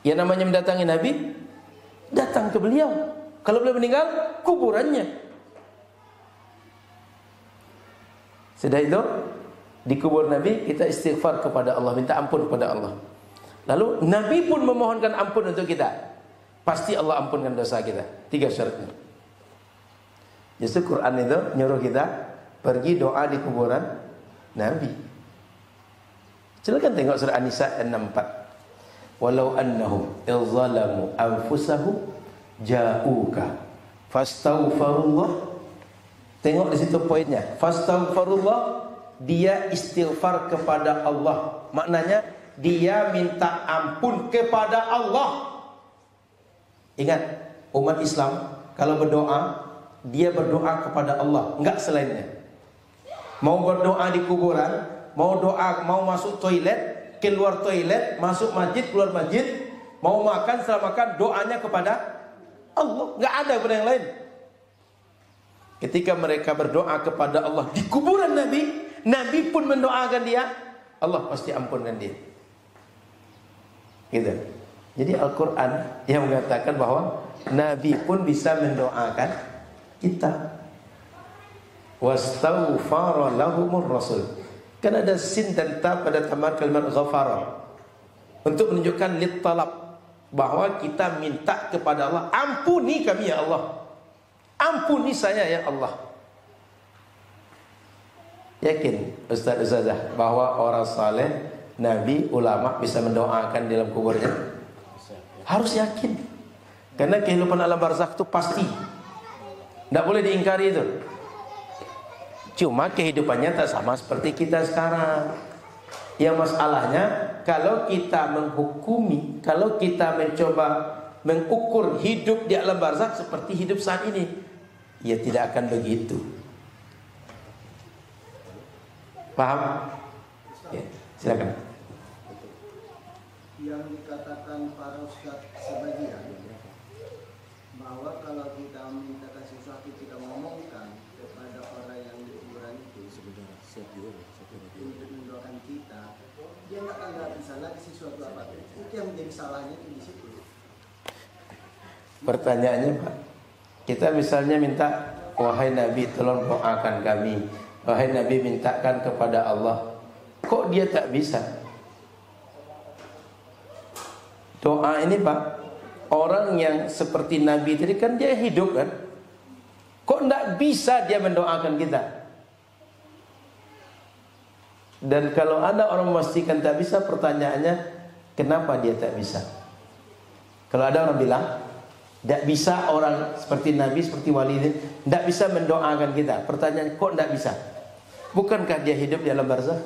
Ya namanya mendatangi Nabi, datang ke beliau. Kalau beliau meninggal, kuburannya. Sudah itu, di kubur Nabi kita istighfar kepada Allah, minta ampun kepada Allah. Lalu Nabi pun memohonkan ampun untuk kita. Pasti Allah ampunkan dosa kita. 3 syaratnya. Justru Quran itu nyuruh kita pergi doa di kuburan Nabi. Silakan tengok surah An-Nisa 64. Walau annahum izzalamu anfusahum ja'uka fastaghfirullah. Tengok di situ poinnya. Fastaghfirullah, dia istighfar kepada Allah. Maknanya dia minta ampun kepada Allah. Ingat, umat Islam kalau berdoa, dia berdoa kepada Allah, enggak selainnya. Mau berdoa di kuburan, mau doa, mau masuk toilet, keluar toilet, masuk masjid, keluar masjid, mau makan, setelah makan, doanya kepada Allah, enggak ada kepada yang lain. Ketika mereka berdoa kepada Allah di kuburan Nabi, Nabi pun mendoakan dia, Allah pasti ampunkan dia. Gitu. Jadi Al-Quran yang mengatakan bahwa Nabi pun bisa mendoakan kita. Wastaghfara lahumur rasul. Kan ada sin dan ta pada tamar kalimat ghafara, untuk menunjukkan lit talab, bahwa kita minta kepada Allah, ampuni kami ya Allah, ampuni saya ya Allah. Yakin Ustaz-Ustazah bahwa orang saleh, Nabi, ulama bisa mendoakan di dalam kuburnya? Harus yakin. Karena kehidupan alam barzakh itu pasti, tidak boleh diingkari itu. Cuma kehidupannya tak sama seperti kita sekarang. Yang masalahnya, kalau kita menghukumi, kalau kita mencoba mengukur hidup di alam barzakh seperti hidup saat ini, ya tidak akan begitu. Paham? Ya, silakan. Yang dikatakan para ustaz sebagian, bahwa kalau kita mintakan sesuatu kita ngomongkan kepada orang yang di kuburan itu untuk mendoakan kita, dia nggak bisa lagi sesuatu apa. Itu yang menjadi salahnya itu di situ. Pertanyaannya Pak, kita misalnya minta, wahai Nabi tolong doakan kami, wahai Nabi mintakan kepada Allah, kok dia tak bisa? Doa ini Pak, orang yang seperti Nabi tadi kan dia hidup kan, kok tidak bisa dia mendoakan kita? Dan kalau ada orang memastikan tak bisa, pertanyaannya kenapa dia tak bisa? Kalau ada orang bilang tidak bisa, orang seperti Nabi, seperti wali ini tidak bisa mendoakan kita, pertanyaan kok tidak bisa? Bukankah dia hidup di alam barzakh?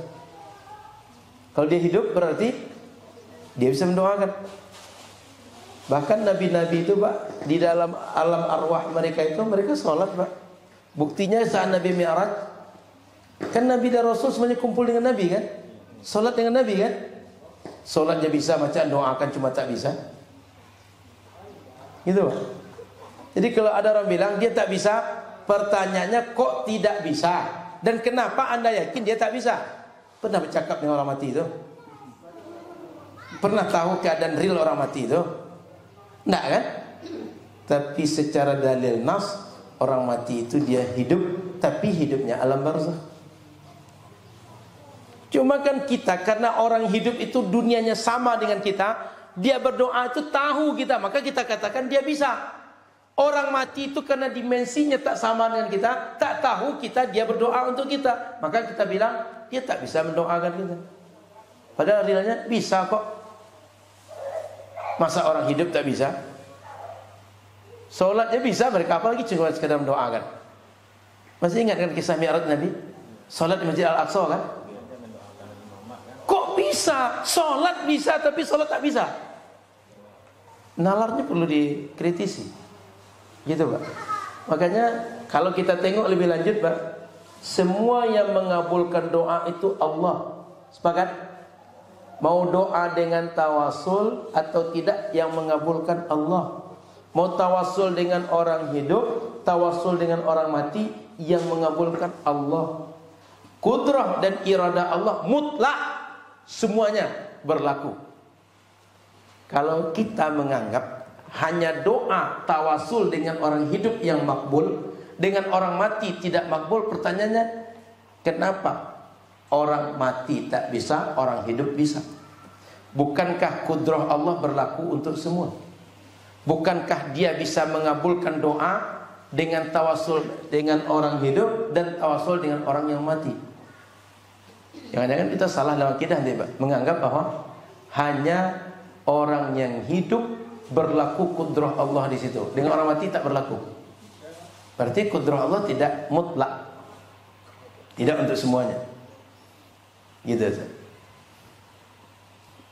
Kalau dia hidup berarti dia bisa mendoakan. Bahkan nabi-nabi itu Pak, di dalam alam arwah mereka itu mereka sholat Pak. Buktinya saat Nabi Mi'raj, kan Nabi dan Rasul semuanya kumpul dengan Nabi kan, sholat dengan Nabi kan. Sholatnya bisa, macam doakan cuma tak bisa, gitu Pak. Jadi kalau ada orang bilang dia tak bisa, pertanyaannya kok tidak bisa? Dan kenapa Anda yakin dia tak bisa? Pernah bercakap dengan orang mati itu? Pernah tahu keadaan real orang mati itu? Enggak kan? Tapi secara dalil nas, orang mati itu dia hidup, tapi hidupnya alam barzakh. Cuma kan kita, karena orang hidup itu dunianya sama dengan kita, dia berdoa itu tahu kita, maka kita katakan dia bisa. Orang mati itu karena dimensinya tak sama dengan kita, tak tahu kita, dia berdoa untuk kita, maka kita bilang dia tak bisa mendoakan kita. Padahal realnya bisa kok. Masa orang hidup tak bisa? Solatnya bisa mereka, apalagi cuma sekedar mendoakan. Masih ingat kan kisah Mi'raj Nabi? Solat di Masjid Al-Aqsa kan? Kok bisa? Solat bisa tapi solat tak bisa? Nalarnya perlu dikritisi. Gitu Pak. Makanya kalau kita tengok lebih lanjut Pak, semua yang mengabulkan doa itu Allah. Sepakat? Mau doa dengan tawasul atau tidak, yang mengabulkan Allah. Mau tawasul dengan orang hidup, tawasul dengan orang mati, yang mengabulkan Allah. Kudrah dan iradah Allah mutlak, semuanya berlaku. Kalau kita menganggap hanya doa tawasul dengan orang hidup yang makbul, dengan orang mati tidak makbul, pertanyaannya kenapa orang mati tak bisa, orang hidup bisa? Bukankah kudrah Allah berlaku untuk semua? Bukankah dia bisa mengabulkan doa dengan tawasul dengan orang hidup dan tawasul dengan orang yang mati? Jangan-jangan kita salah dalam akidah nih Pak, menganggap bahwa hanya orang yang hidup berlaku kudrah Allah di situ, dengan orang mati tak berlaku. Berarti kudrah Allah tidak mutlak, tidak untuk semuanya. Gitu saja.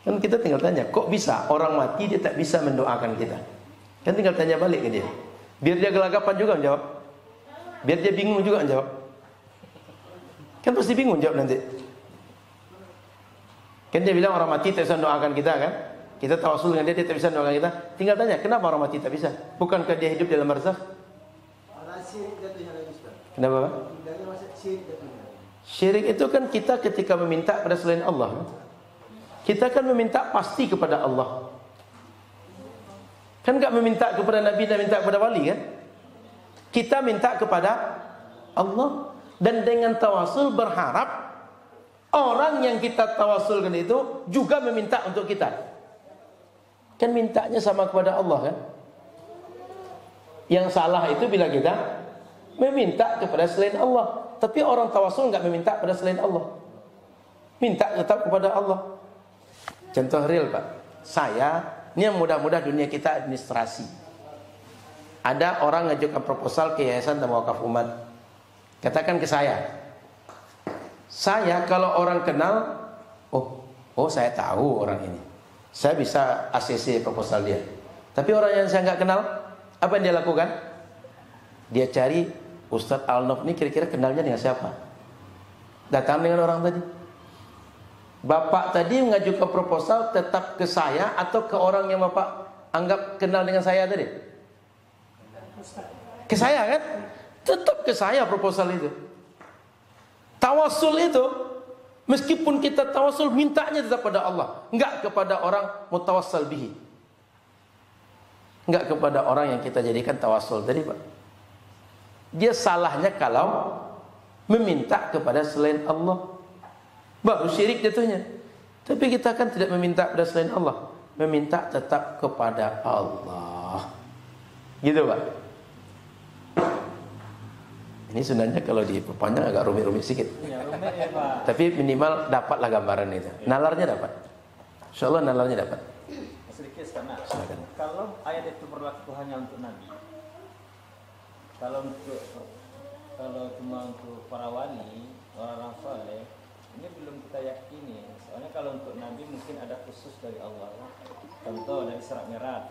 Kan kita tinggal tanya, kok bisa orang mati dia tak bisa mendoakan kita? Kan tinggal tanya balik ke dia. Biar dia gelagapan juga menjawab. Biar dia bingung juga menjawab. Kan pasti bingung jawab nanti. Kan dia bilang orang mati tak bisa mendoakan kita kan? Kita tawasul dengan dia tak bisa mendoakan kita. Tinggal tanya, kenapa orang mati tak bisa? Bukankah dia hidup dalam barzakh? Kenapa Pak? Syirik itu kan kita ketika meminta pada selain Allah. Kita kan meminta pasti kepada Allah. Kan enggak meminta kepada Nabi dan minta kepada wali kan? Kita minta kepada Allah. Dan dengan tawasul berharap orang yang kita tawasulkan itu juga meminta untuk kita. Kan mintanya sama kepada Allah kan? Yang salah itu bila kita meminta kepada selain Allah. Tapi orang tawasul enggak meminta kepada selain Allah. Minta tetap kepada Allah. Contoh real Pak, saya, ini yang mudah-mudah dunia kita administrasi. Ada orang ngajukan proposal ke Yayasan Tawakaf Umat. Katakan ke saya kalau orang kenal, oh saya tahu orang ini, saya bisa ACC proposal dia. Tapi orang yang saya nggak kenal, apa yang dia lakukan? Dia cari Ustadz Al-Nof ini kira-kira kenalnya dengan siapa? Datang dengan orang tadi. Bapak tadi mengajukan proposal tetap ke saya atau ke orang yang Bapak anggap kenal dengan saya tadi? Ke saya kan? Tetap ke saya proposal itu. Tawasul itu, meskipun kita tawasul, mintanya tetap pada Allah, enggak kepada orang mutawassal bihi, enggak kepada orang yang kita jadikan tawasul tadi Pak. Dia salahnya kalau meminta kepada selain Allah, baru syirik jatuhnya. Tapi kita kan tidak meminta kepada selain Allah, meminta tetap kepada Allah. Gitu Pak. Ini sebenarnya kalau diperpanjang agak rumit-rumit sedikit. Ya, rumit ya Pak. Tapi minimal dapatlah gambaran itu. Nalarnya dapat. Insyaallah nalarnya dapat. Sedikit karena Silakan. kalau ayat itu berlaku hanya untuk Nabi, kalau cuma untuk para wali, orang-orang soleh, ini belum kita yakini. Soalnya kalau untuk Nabi mungkin ada khusus dari Allah. Contoh dari Isra Mi'raj,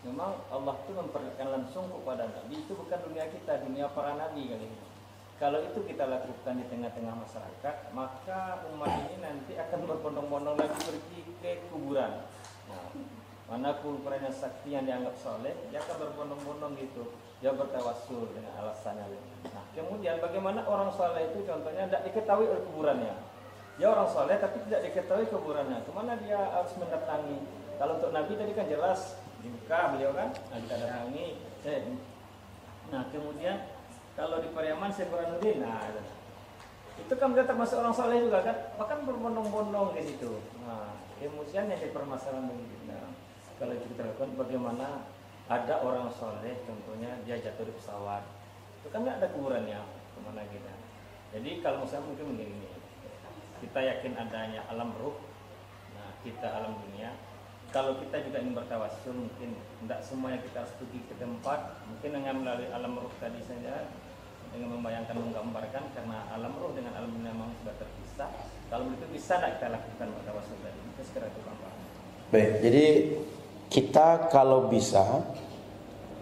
memang Allah itu memperlihatkan langsung kepada Nabi, itu bukan dunia kita, dunia para Nabi kali ini. Kalau itu kita lakukan di tengah-tengah masyarakat, maka umat ini nanti akan berbondong-bondong lagi pergi ke kuburan. Nah, Mana ukurannya sakti yang dianggap soleh, dia akan berbondong-bondong gitu. Dia bertawassul dengan alasannya. Nah, kemudian bagaimana orang soleh itu contohnya tidak diketahui oleh kuburannya. Dia orang soleh tapi tidak diketahui kuburannya. Kemana dia harus mendatangi? Kalau untuk Nabi tadi kan jelas di Mekah beliau kan, nah kita datangi. Nah kemudian kalau di Pariaman Syekh Burhanuddin, nah itu kan dia termasuk orang soleh juga kan, bahkan berbondong-bondong di situ. Nah kemudian yang dipermasalahan begitu. Nah, kalau kita lakukan bagaimana ada orang soleh, contohnya dia jatuh di pesawat, itu kan nggak ada kuburannya, kemana kita? Jadi kalau misalnya mungkin begini, kita yakin adanya alam ruh, nah kita alam dunia. Kalau kita juga ingin bertawassul, mungkin tidak semuanya kita harus pergi ke tempat, mungkin dengan melalui alam ruh tadi saja, dengan membayangkan, menggambarkan, karena alam ruh dengan alam dunia memang sudah terpisah. Kalau begitu bisa tidak kita lakukan bertawassul tadi? Itu segera itu Pak. Baik, jadi kita kalau bisa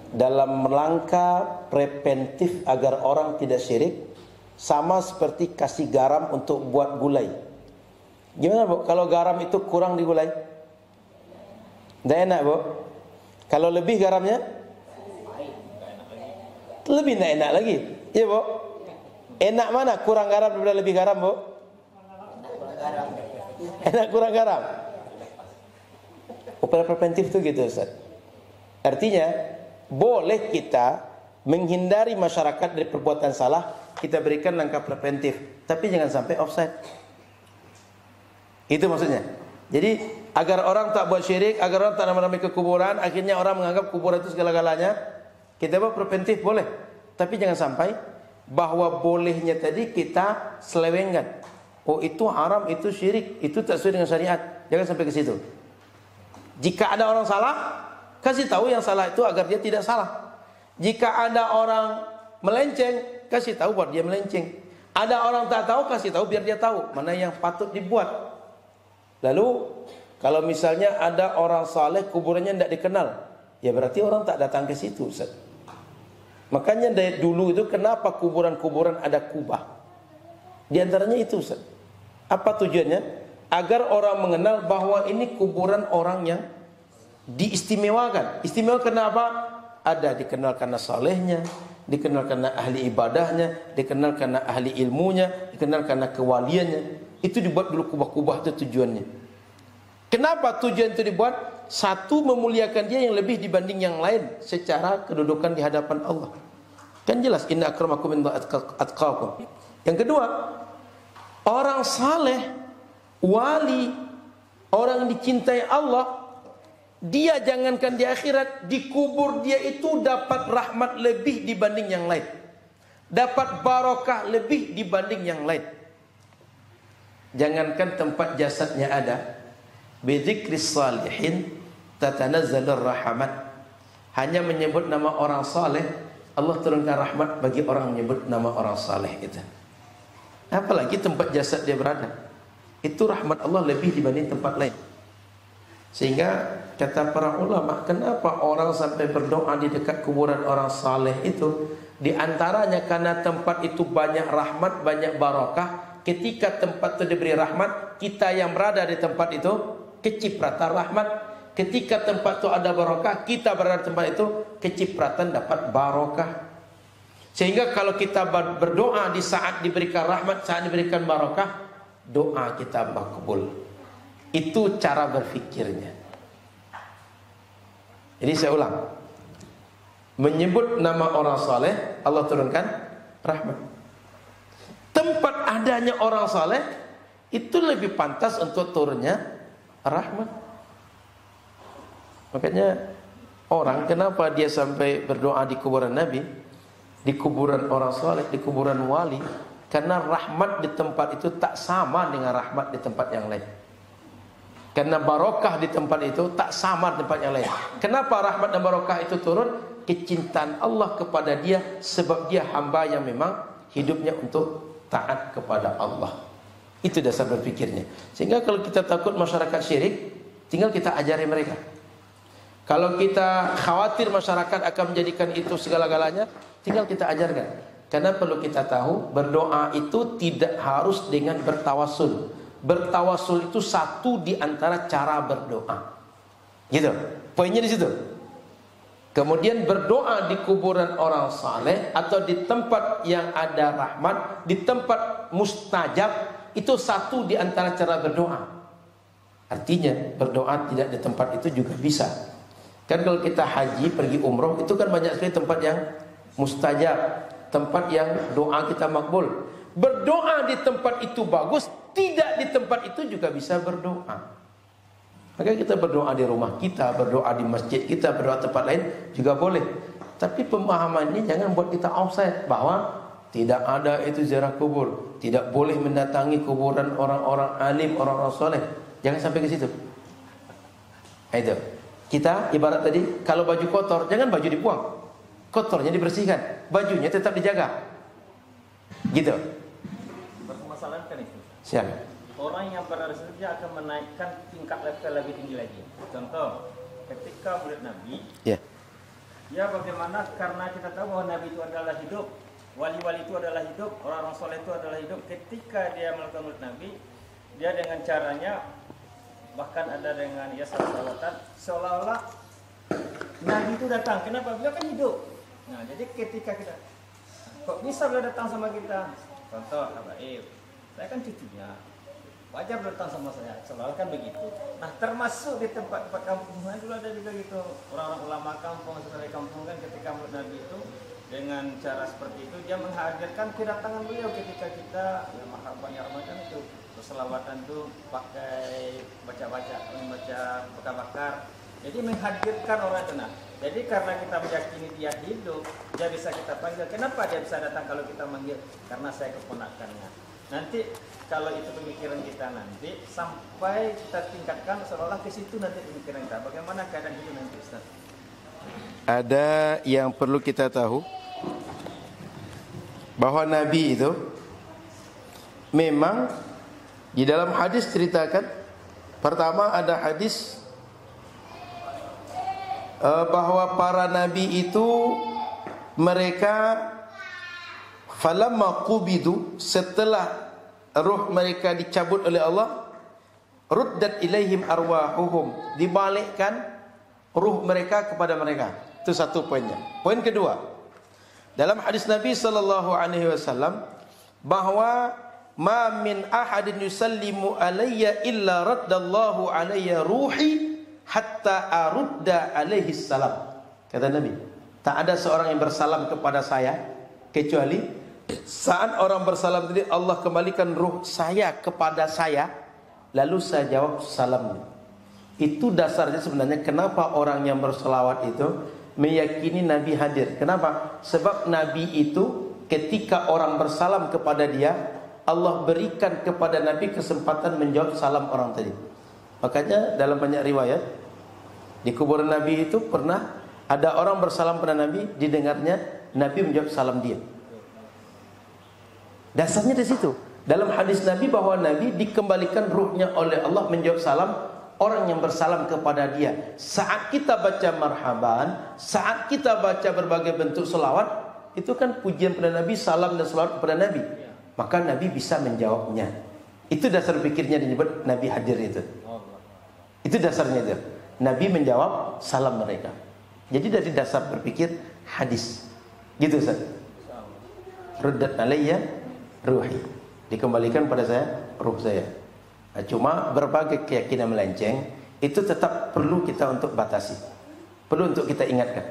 dalam rangka preventif agar orang tidak syirik, sama seperti kasih garam untuk buat gulai. Gimana Bu? Kalau garam itu kurang di gulai, tidak enak Bu. Kalau lebih garamnya, lebih tidak enak lagi. Iya Bu. Enak mana? Kurang garam daripada lebih garam Bu? Enak kurang garam. Upaya preventif itu gitu Ustaz. Artinya boleh kita menghindari masyarakat dari perbuatan salah, kita berikan langkah preventif, tapi jangan sampai offside. Itu maksudnya. Jadi agar orang tak buat syirik, agar orang tak nama-nama ke kuburan, akhirnya orang menganggap kuburan itu segala-galanya, kita buat preventif boleh, tapi jangan sampai bahwa bolehnya tadi kita selewengkan. Oh itu haram, itu syirik, itu tak sesuai dengan syariat. Jangan sampai ke situ. Jika ada orang salah, kasih tahu yang salah itu agar dia tidak salah. Jika ada orang melenceng, kasih tahu buat dia melenceng. Ada orang tak tahu, kasih tahu biar dia tahu mana yang patut dibuat. Lalu kalau misalnya ada orang saleh kuburannya tidak dikenal, ya berarti orang tak datang ke situ Ustaz. Makanya dari dulu itu kenapa kuburan-kuburan ada kubah? Di antaranya itu Ustaz. Apa tujuannya? Agar orang mengenal bahwa ini kuburan orang yang diistimewakan. Istimewa kenapa? Ada dikenal karena salehnya, dikenal karena ahli ibadahnya, dikenal karena ahli ilmunya, dikenal karena kewaliannya. Itu dibuat dulu kubah-kubah itu tujuannya. Kenapa tujuan itu dibuat? Satu, memuliakan dia yang lebih dibanding yang lain secara kedudukan di hadapan Allah. Kan jelas inna akramakum indallahi atqakum. Yang kedua, orang saleh, wali, orang yang dicintai Allah, dia jangankan di akhirat, di kubur dia itu dapat rahmat lebih dibanding yang lain, dapat barokah lebih dibanding yang lain. Jangankan tempat jasadnya ada, bidzikris salihin tatanazzalur rahmat. Hanya menyebut nama orang saleh, Allah turunkan rahmat bagi orang menyebut nama orang saleh itu. Apalagi tempat jasad dia berada, itu rahmat Allah lebih dibanding tempat lain. Sehingga kata para ulama, kenapa orang sampai berdoa di dekat kuburan orang saleh itu? Di antaranya karena tempat itu banyak rahmat, banyak barakah. Ketika tempat itu diberi rahmat, kita yang berada di tempat itu kecipratan rahmat. Ketika tempat itu ada barakah, kita berada di tempat itu kecipratan dapat barakah. Sehingga kalau kita berdoa di saat diberikan rahmat, saat diberikan barakah, doa kita makbul. Itu cara berfikirnya. Jadi saya ulang, menyebut nama orang saleh, Allah turunkan rahmat. Tempat adanya orang saleh itu lebih pantas untuk turunnya rahmat. Makanya orang kenapa dia sampai berdoa di kuburan Nabi, di kuburan orang saleh, di kuburan wali? Karena rahmat di tempat itu tak sama dengan rahmat di tempat yang lain. Karena barokah di tempat itu tak sama di tempat yang lain. Kenapa rahmat dan barokah itu turun? Kecintaan Allah kepada dia, sebab dia hamba yang memang hidupnya untuk taat kepada Allah. Itu dasar berpikirnya. Sehingga kalau kita takut masyarakat syirik, tinggal kita ajari mereka. Kalau kita khawatir masyarakat akan menjadikan itu segala-galanya, tinggal kita ajarkan. Karena perlu kita tahu, berdoa itu tidak harus dengan bertawassul. Bertawassul itu satu di antara cara berdoa. Gitu. Poinnya di situ. Kemudian berdoa di kuburan orang saleh atau di tempat yang ada rahmat, di tempat mustajab, itu satu di antara cara berdoa. Artinya berdoa tidak di tempat itu juga bisa. Kan kalau kita haji, pergi umroh, itu kan banyak sekali tempat yang mustajab, tempat yang doa kita makbul. Berdoa di tempat itu bagus, tidak di tempat itu juga bisa berdoa. Maka kita berdoa di rumah kita, berdoa di masjid kita, berdoa tempat lain juga boleh. Tapi pemahamannya jangan buat kita offside bahwa tidak ada itu ziarah kubur, tidak boleh mendatangi kuburan orang-orang alim, orang-orang soleh. Jangan sampai ke situ. Itu. Kita ibarat tadi, kalau baju kotor, jangan baju dibuang. Kotornya dibersihkan, bajunya tetap dijaga. Gitu. Permasalahan kan itu. Siap. Orang yang berada di situ dia akan menaikkan tingkat level lebih tinggi lagi. Contoh, ketika murid Nabi, ya bagaimana, karena kita tahu bahwa Nabi itu adalah hidup, wali-wali itu adalah hidup, orang-orang soleh itu adalah hidup. Ketika dia melakukan murid Nabi, dia dengan caranya, bahkan ada dengan ya salawatan, seolah-olah Nabi itu datang. Kenapa? Beliau kan hidup. Nah, jadi ketika kita, kok bisa beliau datang sama kita? Contoh, Habaib, saya kan cucunya, wajar datang sama saya, selalu kan begitu. Nah, termasuk di tempat-tempat kampung dulu ada juga gitu, orang-orang ulama kampung, saudara kampung kan ketika murid Nabi itu dengan cara seperti itu dia menghadirkan kedatangan beliau ketika kita ya marhaban ya Ramadan itu selawatan itu pakai baca-baca, membaca bakar-bakar. Jadi menghadirkan orang itu. Nah, jadi karena kita meyakini dia hidup, dia bisa kita panggil. Kenapa dia bisa datang kalau kita manggil? Karena saya keponakannya. Nanti kalau itu pemikiran kita nanti sampai kita tingkatkan seolah ke situ nanti pemikiran kita. Bagaimana keadaan itu nanti, Ustaz? Ada yang perlu kita tahu bahwa Nabi itu memang di dalam hadis ceritakan, pertama ada hadis bahwa para nabi itu mereka falamma qubidu, setelah ruh mereka dicabut oleh Allah, ruddat ilaihim arwahuhum, dibalikkan ruh mereka kepada mereka. Itu satu poinnya. Poin kedua, dalam hadis Nabi sallallahu alaihi wasallam bahwa ma min ahadin yusallimu alayya illa raddallahu alayya ruhi hatta arudda alaihi salam. Kata Nabi, tak ada seorang yang bersalam kepada saya kecuali saat orang bersalam tadi Allah kembalikan ruh saya kepada saya, lalu saya jawab salamnya. Itu dasarnya sebenarnya kenapa orang yang berselawat itu meyakini Nabi hadir. Kenapa? Sebab Nabi itu ketika orang bersalam kepada dia, Allah berikan kepada Nabi kesempatan menjawab salam orang tadi. Makanya dalam banyak riwayat di kuburan Nabi itu pernah ada orang bersalam pada Nabi, didengarnya Nabi menjawab salam dia. Dasarnya di situ. Dalam hadis Nabi bahwa Nabi dikembalikan ruhnya oleh Allah menjawab salam orang yang bersalam kepada dia. Saat kita baca marhaban, saat kita baca berbagai bentuk selawat, itu kan pujian pada Nabi, salam dan selawat kepada Nabi. Maka Nabi bisa menjawabnya. Itu dasar pikirnya disebut Nabi hadir itu. Itu dasarnya itu. Nabi menjawab salam mereka. Jadi dari dasar berpikir hadis. Gitu Ustaz. Ruddat alayya ruhi. Dikembalikan pada saya ruh saya. Nah, cuma berbagai keyakinan melenceng itu tetap perlu kita untuk batasi. Perlu untuk kita ingatkan.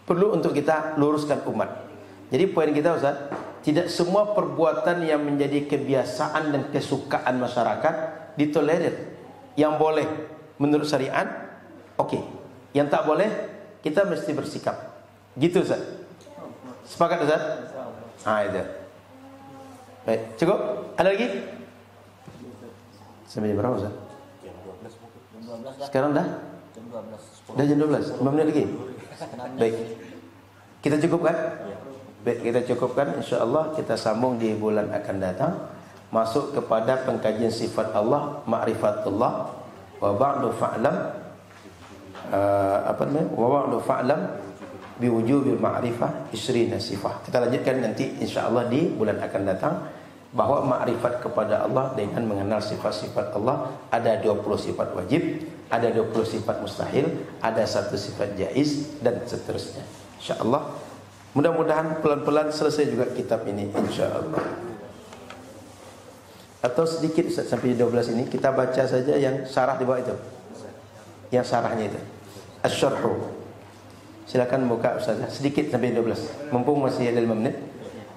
Perlu untuk kita luruskan umat. Jadi poin kita Ustaz, tidak semua perbuatan yang menjadi kebiasaan dan kesukaan masyarakat ditolerir. Yang boleh menurut syariat, oke. Yang tak boleh, kita mesti bersikap. Gitu Ustaz. Sepakat Ustaz? Itu. Baik, cukup? Ada lagi? Sampai jam berapa Ustaz? Sekarang dah? Dah jam 12. 5 menit lagi? Baik. Kita cukupkan? Baik, kita cukupkan. InsyaAllah kita sambung di bulan akan datang. Masuk kepada pengkajian sifat Allah, ma'rifatullah. Wa ba'du fa'lam wa ba'du fa'lam biwujubil ma'rifah isrina sifah. Kita lanjutkan nanti insyaAllah di bulan akan datang, bahwa ma'rifat kepada Allah dengan mengenal sifat-sifat Allah ada 20 sifat wajib. ada 20 sifat mustahil, ada 1 sifat jaiz, dan seterusnya. InsyaAllah, mudah-mudahan pelan-pelan selesai juga kitab ini, InsyaAllah. Atau sedikit Ustaz, sampai 12 ini kita baca saja yang syarah di bawah itu, yang syarahnya itu, Asy-Syarhu. Silakan buka Ustaz, sedikit sampai 12, mumpung masih ada 5 menit.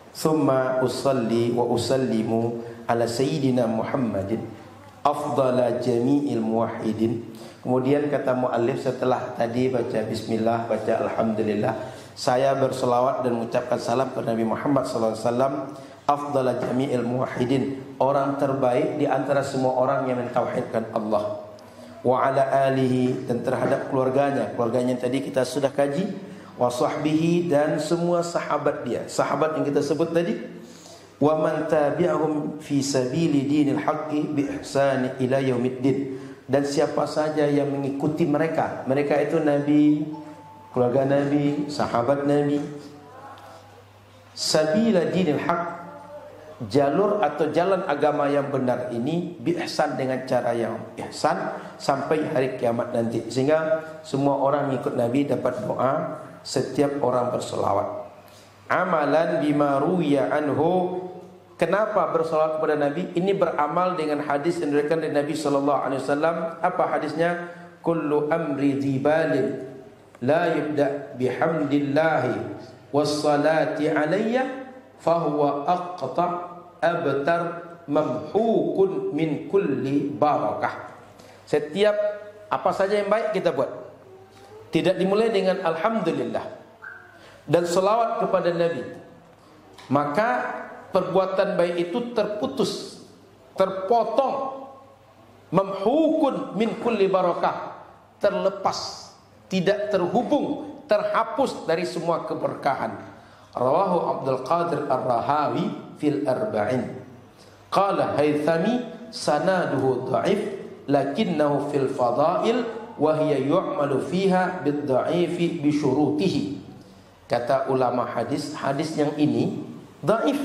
Tsumma usalli wa usallimu ala sayyidina Muhammadin afdala jami'il muwahhidin. Kemudian kata muallif setelah tadi baca bismillah, baca alhamdulillah, saya berselawat dan mengucapkan salam kepada Nabi Muhammad sallallahu alaihi wasallam, afdala jami'il muwahhidin, orang terbaik di antara semua orang yang mentauhidkan Allah. Wa ala alihi, dan terhadap keluarganya yang tadi kita sudah kaji, wa sahbihi, dan semua sahabat dia, sahabat yang kita sebut tadi, wa man tabi'ahum fi sabili dinil haqqi bi ihsani ila yaumiddin, dan siapa saja yang mengikuti mereka itu Nabi, keluarga Nabi, sahabat Nabi, sabila dinil haqq, jalur atau jalan agama yang benar ini, bi ihsan, dengan cara yang ihsan sampai hari kiamat nanti, sehingga semua orang mengikut Nabi dapat doa setiap orang berselawat. Amalan bima ruwiya anhu, kenapa berselawat kepada Nabi? Ini beramal dengan hadis yang diriwayatkan dari Nabi sallallahu alaihi wasallam. Apa hadisnya? Kullu amri dhibalin la yubda bihamdillahi wassalati alayya fahuwa aqta abtar mamhukun min kulli barakah. Setiap apa saja yang baik kita buat, tidak dimulai dengan alhamdulillah dan selawat kepada Nabi, maka perbuatan baik itu terputus, terpotong, mamhukun min kulli barakah, terlepas, tidak terhubung, terhapus dari semua keberkahan. Rawahu Abdul Qadir Ar-Rahawi fil Arba'in. Qala Haythami sanaduhu dha'if lakinnahu fil fadail wa hiya yu'malu fiha bid-dha'ifi bi syurutihi. Kata ulama hadis, hadis yang ini dhaif,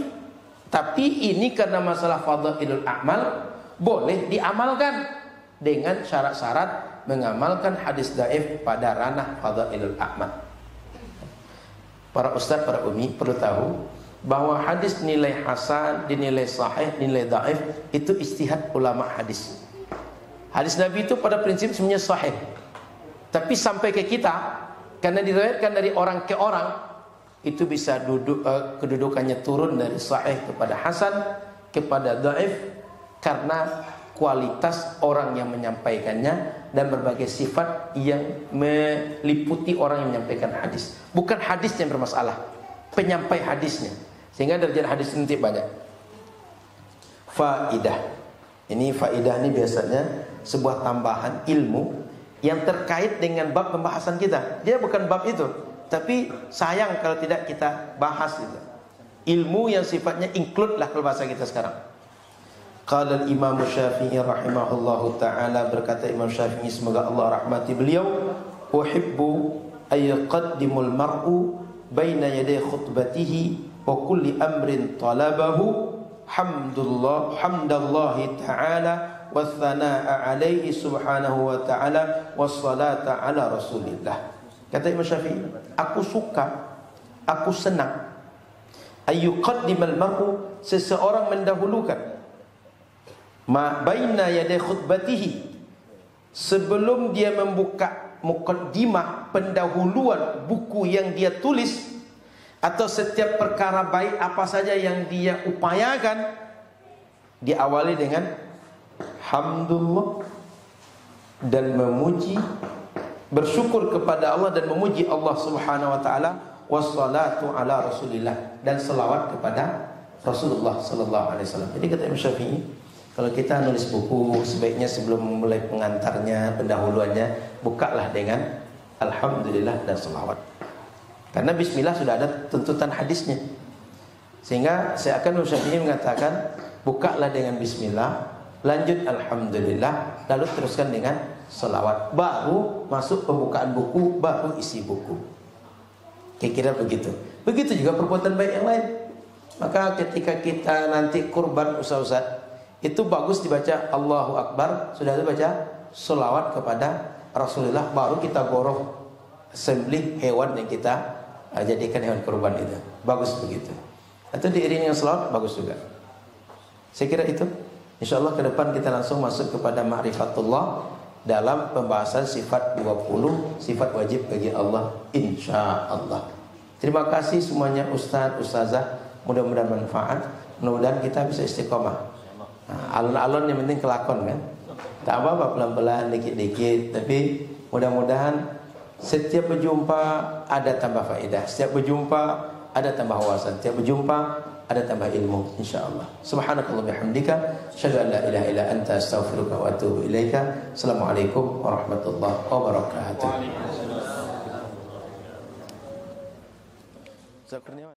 tapi ini karena masalah fadailul a'mal boleh diamalkan dengan syarat-syarat mengamalkan hadis dhaif pada ranah fadailul a'mal. Para ustaz, para umi perlu tahu bahwa hadis nilai hasan, dinilai sahih, dinilai dhaif itu ijtihad ulama hadis. Hadis Nabi itu pada prinsip sebenarnya sahih, tapi sampai ke kita karena diriwayatkan dari orang ke orang, itu bisa kedudukannya turun dari sahih kepada hasan kepada dhaif karena kualitas orang yang menyampaikannya dan berbagai sifat yang meliputi orang yang menyampaikan hadis. Bukan hadis yang bermasalah, penyampai hadisnya, sehingga derajat hadis nanti banyak. Faidah. Ini faidah ini biasanya sebuah tambahan ilmu yang terkait dengan bab pembahasan kita. Dia bukan bab itu, tapi sayang kalau tidak kita bahas itu. Ilmu yang sifatnya include lah kalau bahasa kita sekarang. Qala al-Imam Syafi'i rahimahullahu ta'ala, berkata Imam Syafi'i semoga Allah rahmati beliau, uhibbu ayyaqaddimul mar'u baina yaday khutbatihi wa kulli amrin talabahu hamdallahi ta'ala wa thanaa'a alaihi subhanahu wa ta'ala wa salata ala rasulillah. Kata Imam Syafi'i, aku suka, aku senang ayyuqaddimal mar'u, seseorang mendahulukan ma baina yaday khutbatihi, sebelum dia membuka muqaddimah, pendahuluan buku yang dia tulis atau setiap perkara baik apa saja yang dia upayakan, diawali dengan hamdulillah dan memuji, bersyukur kepada Allah dan memuji Allah Subhanahu wa taala, wassalatu ala rasulillah, dan selawat kepada Rasulullah sallallahu alaihi wasallam. Jadi kata Imam Syafi'i, kalau kita nulis buku, sebaiknya sebelum memulai pengantarnya, pendahuluannya, bukalah dengan alhamdulillah dan selawat. Karena bismillah sudah ada tuntutan hadisnya. Sehingga saya akan mengatakan, bukalah dengan bismillah, lanjut alhamdulillah, lalu teruskan dengan selawat. Baru masuk pembukaan buku, baru isi buku. Kira-kira begitu. Begitu juga perbuatan baik yang lain. Maka ketika kita nanti kurban, ustaz-ustaz, itu bagus dibaca Allahu Akbar, sudah itu baca selawat kepada Rasulullah, baru kita goroh sembelih hewan yang kita jadikan hewan kurban itu. Bagus begitu. Atau diiringi dengan selawat, bagus juga. Saya kira itu. InsyaAllah ke depan kita langsung masuk kepada ma'rifatullah dalam pembahasan sifat 20, sifat wajib bagi Allah, insyaallah. Terima kasih semuanya Ustaz, Ustazah. Mudah-mudahan manfaat. Mudah-mudahan kita bisa istiqomah. Alon-alon yang penting kelakon kan. Tak apa-apa, pelan-pelan, dikit-dikit. Tapi mudah-mudahan setiap berjumpa ada tambah faedah. Setiap berjumpa ada tambah wawasan. Setiap berjumpa ada tambah ilmu, insyaallah. Subhanakallah bihamdika, asyhadu an la ilaha illa anta, astaghfiruka wa atubu ilaika. Assalamualaikum warahmatullahi wabarakatuh.